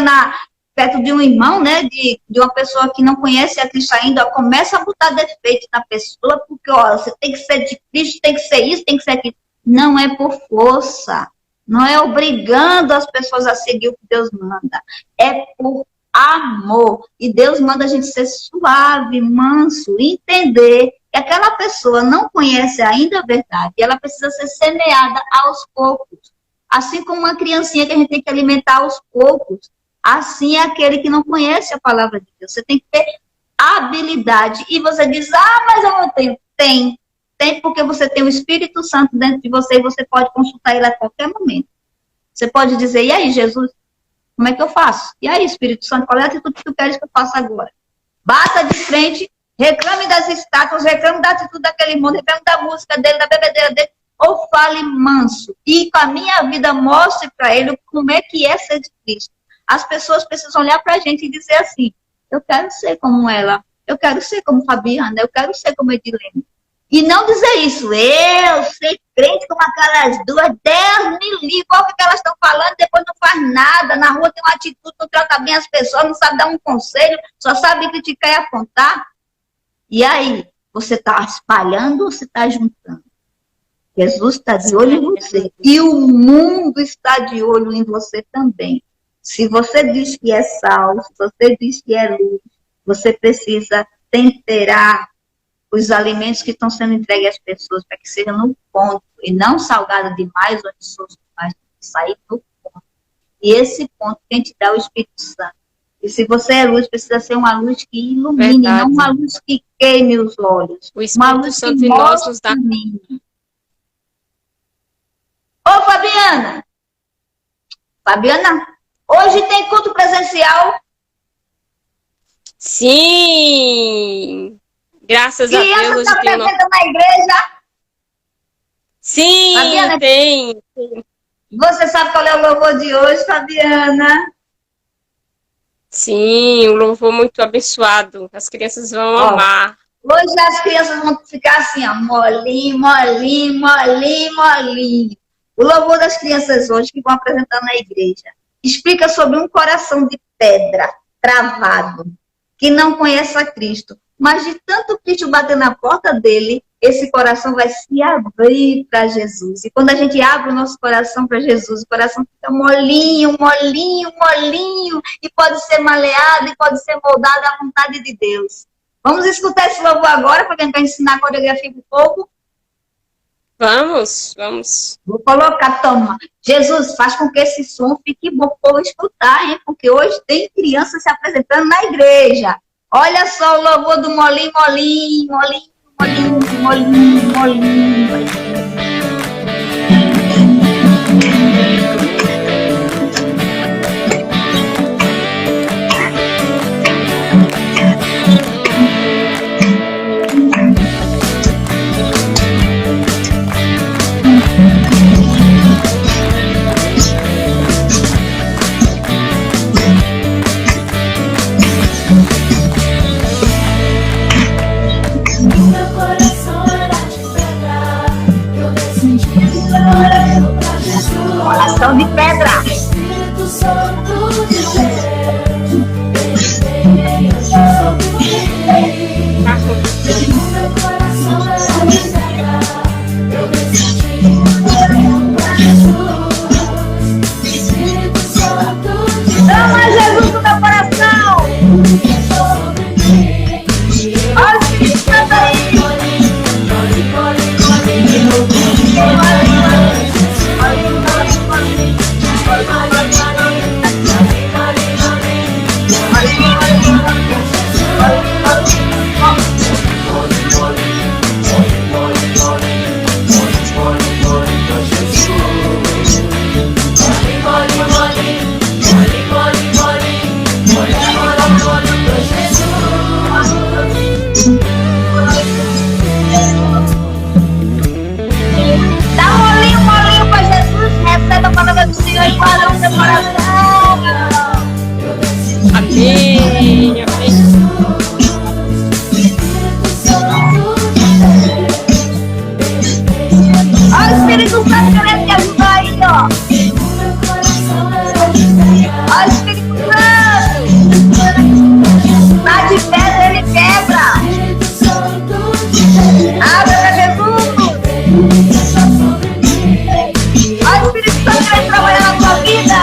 perto de um irmão, né, de uma pessoa que não conhece a Cristo ainda, começa a botar defeito na pessoa, porque, ó, você tem que ser de Cristo, tem que ser isso, tem que ser aquilo. Não é por força, não é obrigando as pessoas a seguir o que Deus manda, é por amor. E Deus manda a gente ser suave, manso, entender que aquela pessoa não conhece ainda a verdade, e ela precisa ser semeada aos poucos. Assim como uma criancinha que a gente tem que alimentar aos poucos, assim é aquele que não conhece a palavra de Deus. Você tem que ter habilidade. E você diz, mas eu não tenho. Tem porque você tem o Espírito Santo dentro de você e você pode consultar ele a qualquer momento. Você pode dizer, e aí, Jesus, como é que eu faço? E aí, Espírito Santo, qual é a atitude que tu queres que eu faça agora? Bata de frente, reclame das estátuas, reclame da atitude daquele irmão, reclame da música dele, da bebedeira dele, ou fale manso. E com a minha vida mostre para ele como é que é ser de Cristo. As pessoas precisam olhar para a gente e dizer assim, eu quero ser como ela, eu quero ser como Fabiana, eu quero ser como Edilene. E não dizer isso, eu ser crente como aquelas duas, Deus me livre, qual que elas estão falando, depois não faz nada, na rua tem uma atitude, não trata bem as pessoas, não sabe dar um conselho, só sabe criticar e apontar. E aí, você está espalhando ou você está juntando? Jesus está de olho em você, e o mundo está de olho em você também. Se você diz que é sal, se você diz que é luz, você precisa temperar os alimentos que estão sendo entregues às pessoas para que sejam no ponto e não salgado demais ou insosso demais, sair do ponto. E esse ponto quem te dá é o Espírito Santo. E se você é luz, precisa ser uma luz que ilumine, não uma luz que queime os olhos. O Espírito Santo em nós nos dá. Ô, Fabiana! Fabiana, hoje tem culto presencial? Sim! Graças a Deus. Criança está presente na igreja? Sim, Fabiana, tem. Você sabe qual é o louvor de hoje, Fabiana? Sim, um louvor muito abençoado. As crianças vão amar. Hoje as crianças vão ficar assim, ó, molinho, molinho, molinho, molinho. O louvor das crianças hoje que vão apresentar na igreja explica sobre um coração de pedra, travado, que não conhece a Cristo. Mas de tanto Cristo bater na porta dele, esse coração vai se abrir para Jesus. E quando a gente abre o nosso coração para Jesus, o coração fica molinho, molinho, molinho, e pode ser maleado, e pode ser moldado à vontade de Deus. Vamos escutar esse louvor agora, para tentar ensinar a coreografia para o povo? Vamos. Vou colocar, toma. Jesus, faz com que esse som fique bom para o povo escutar, hein? Porque hoje tem criança se apresentando na igreja. Olha só o louvor do molinho, molinho, molinho, molinho, molinho, molinho, molinho. Coração de pedra. Espírito Santo de Deus, vem sobre mim. Meu coração era de pedra, eu me senti pra Jesus. Espírito Santo de Deus, Ama Jesus no meu coração. vem sobre mim. Olha o Espírito Santo aí. Dá um molinho para Jesus. Receba a palavra do Senhor e guarda o seu coração. Amém. Olha o Espírito Santo querendo te ajudar aí, ó. Olha o Espírito Santo. Tá de pedra, ele quebra. Abre pra Jesus. Olha o Espírito Santo querendo trabalhar na sua vida.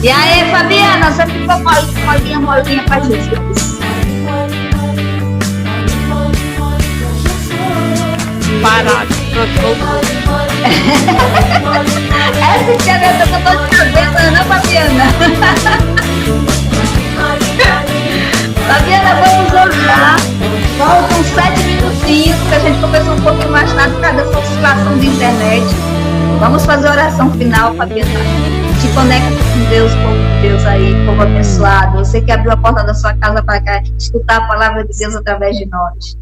E aí, Fabiana, você ficou molinha pra Jesus. Parado. Essa internet que eu tô te sabendo, não, Fabiana? Fabiana, vamos orar. Faltam 7 minutinhos, porque a gente começou um pouquinho mais tarde por causa dessa oscilação de internet. Vamos fazer a oração final, Fabiana. Te conecta com Deus, povo de Deus aí, povo abençoado. Você que abriu a porta da sua casa para cá, escutar a palavra de Deus através de nós.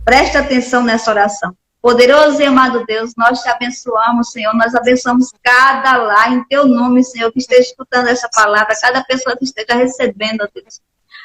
Preste atenção nessa oração. Poderoso e amado Deus, nós te abençoamos, Senhor. Nós abençoamos cada lar em teu nome, Senhor, que esteja escutando essa palavra, cada pessoa que esteja recebendo, Deus.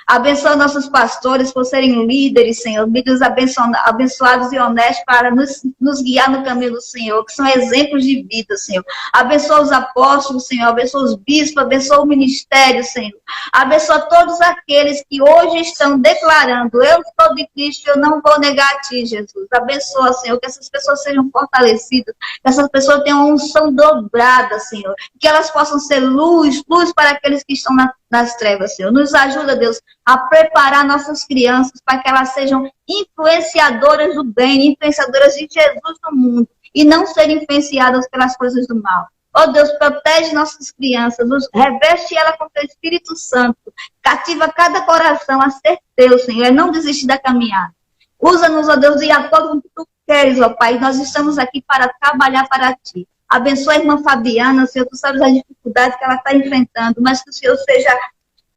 Abençoa nossos pastores por serem líderes, Senhor, líderes abençoados e honestos para nos guiar no caminho do Senhor, que são exemplos de vida, Senhor. Abençoa os apóstolos, Senhor, abençoa os bispos, abençoa o ministério, Senhor. Abençoa todos aqueles que hoje estão declarando, eu sou de Cristo, eu não vou negar a Ti, Jesus. Abençoa, Senhor, que essas pessoas sejam fortalecidas, que essas pessoas tenham uma unção dobrada, Senhor, que elas possam ser luz para aqueles que estão nas trevas, Senhor. Nos ajuda, Deus, a preparar nossas crianças para que elas sejam influenciadoras do bem, influenciadoras de Jesus no mundo e não serem influenciadas pelas coisas do mal. Oh Deus, protege nossas crianças, reveste ela com teu Espírito Santo, cativa cada coração a ser teu, Senhor, e não desistir da caminhada. Usa-nos, ó Deus, de acordo com o que tu queres, ó Pai, nós estamos aqui para trabalhar para ti. Abençoa a irmã Fabiana, Senhor, tu sabes as dificuldades que ela está enfrentando, mas que o Senhor seja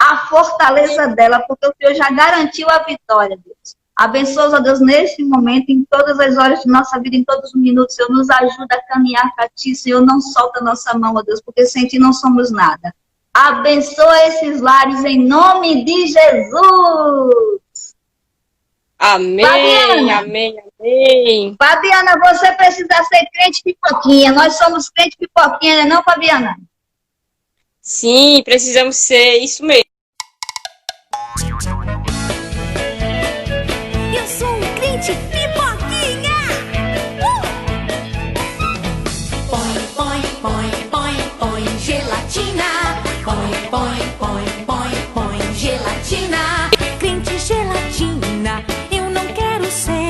a fortaleza dela, porque o Senhor já garantiu a vitória, Deus. Abençoa, ó Deus, neste momento, em todas as horas de nossa vida, em todos os minutos, Senhor, nos ajuda a caminhar para ti, Senhor, não solta a nossa mão, ó Deus, porque sem ti não somos nada. Abençoa esses lares em nome de Jesus. Amém, Fabiana. amém, amém. Fabiana, você precisa ser crente pipoquinha. Nós somos crente pipoquinha, não, Fabiana? Sim, precisamos ser isso mesmo. Eu sou um crente pipoquinha. Põe, põe, põe, põe, põe gelatina. Põe, põe, põe, põe, põe gelatina. Crente gelatina, eu não quero ser.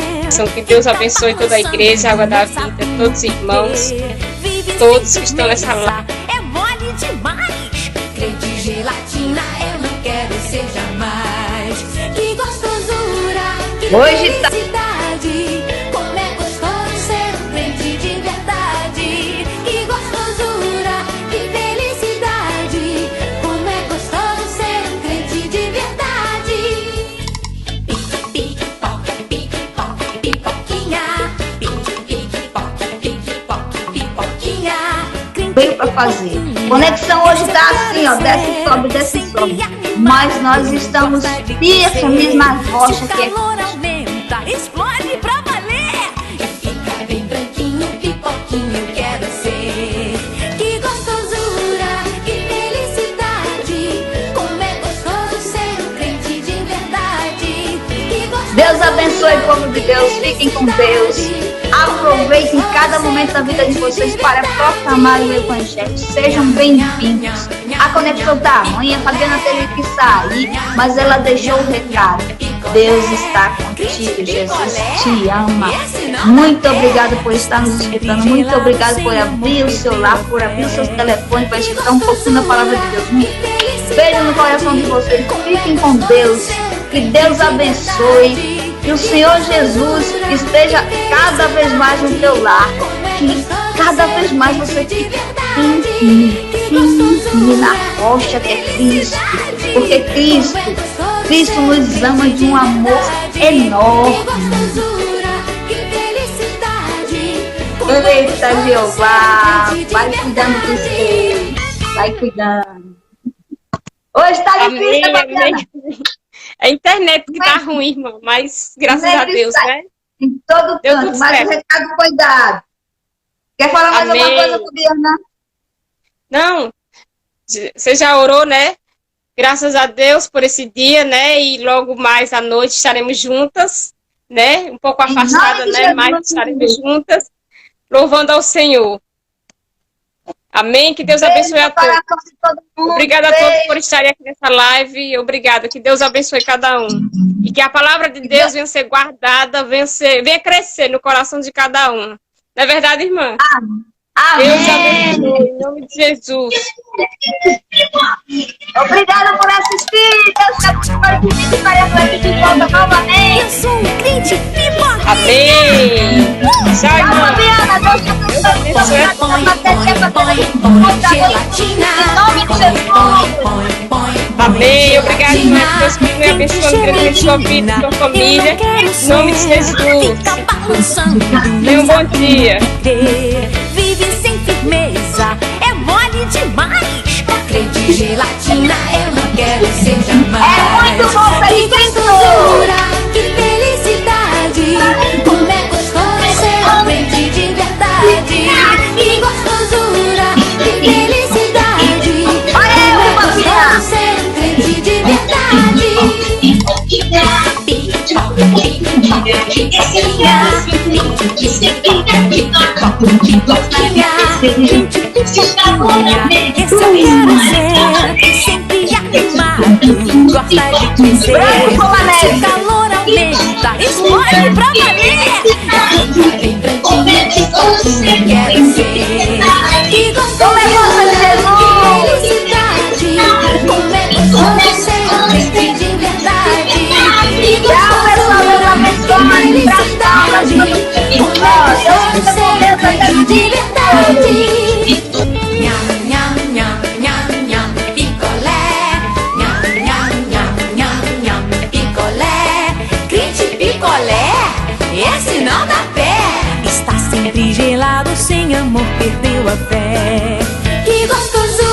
Que Deus abençoe toda a igreja, Água da Vida, todos os irmãos, todos que estão nessa live. É mole demais. Crente gelatina, eu não quero ser jamais. Que gostosura, que Hoje tá- felicidade. Como é gostoso ser um crente de verdade. Que gostosura, que felicidade. Como é gostoso ser um crente de verdade. Pique-poque, pique-poque, pipoquinha. Pique-poque, pique-poque, pipoquinha. Veio para fazer. Conexão hoje tá assim, ó, desce e sobe, desce e sobe. Mas nós estamos firmes nas rochas que é calor aumenta, explode pra valer. E fica bem branquinho, pipoquinho, eu quero ser. Que gostosura, que felicidade. Como é gostoso ser um crente de verdade. Que gostoso. Deus abençoe o povo de Deus, fiquem com Deus. Aproveitem cada momento da vida de vocês para proclamar o Evangelho. Sejam bem-vindos. A conexão tá ruim, a Fabiana teve que sair, mas ela deixou o recado. Deus está contigo, Jesus te ama. Muito obrigado por estar nos escutando. Muito obrigado por abrir o seu lar, por abrir o seu telefone para escutar um pouquinho da palavra de Deus. Um beijo no coração de vocês. Fiquem com Deus. Que Deus abençoe. Que o Senhor Jesus esteja cada vez mais no teu lar. Que cada vez mais você fique firme na rocha que é Cristo. Porque Cristo nos ama de um amor enorme. Eita, Jeová, vai cuidando de você. Vai cuidando. Hoje tá difícil, Amém, amém. É a internet que tá ruim, irmã, mas graças a Deus, né? Em todo Deu canto, tudo mas certo. o recado foi dado. Quer falar mais Amém. alguma coisa, Fabiana? Não, você já orou, né? Graças a Deus por esse dia, né? E logo mais à noite estaremos juntas, né? Um pouco Em afastada, nome de né? Jesus. Mas estaremos juntas, louvando ao Senhor. Amém? Que Deus abençoe a Beijo no todos. coração de todo mundo. Obrigada a Beijo. todos por estarem aqui nessa live. Obrigada. Que Deus abençoe cada um. E que a palavra de Deus venha ser guardada, venha crescer no coração de cada um. Não é verdade, irmã? Deus Amém. abençoe, em nome de Jesus. Obrigada por assistir. Deus abençoe o vídeo. Estaremos aqui de volta novamente. Eu sou um crente pipoquinha. Amém. Tchau, Tchau, irmã. Fabiana. Deus te abençoe. Obrigada pela matéria, em nome de Jesus. Amém. Obrigada, irmã. Que Deus continue abençoando grandemente sua vida, sua família. Em nome de Jesus. Tenha um bom dia. Vive sem firmeza, é mole demais. Crente gelatina, eu não quero ser jamais. É muito bom ser Que Cristo. gostosura, que felicidade. Como é gostoso ser um crente de verdade. Que gostosura, que felicidade. Olha eu, Como é Fabiana. gostoso ser um crente de verdade. Esse eu quero ser, sempre animado, gosta de crescer. Branco como a neve. Se o calor aumenta, explode pra valer. Bem branquinho, eu quero ser. Que gostoso Como é gostoso, Jesus. felicidade. Como é gostoso ser um crente de verdade. Que Tchau, pessoal. Deus abençoe. felicidade. Como é gostoso ser um crente de verdade. Nham, nham, nham, nham, nham, picolé. Nham, nham, nham, nham, nham, picolé. Crente picolé, esse não dá pé. Está sempre gelado, sem amor, perdeu a fé. Que gostoso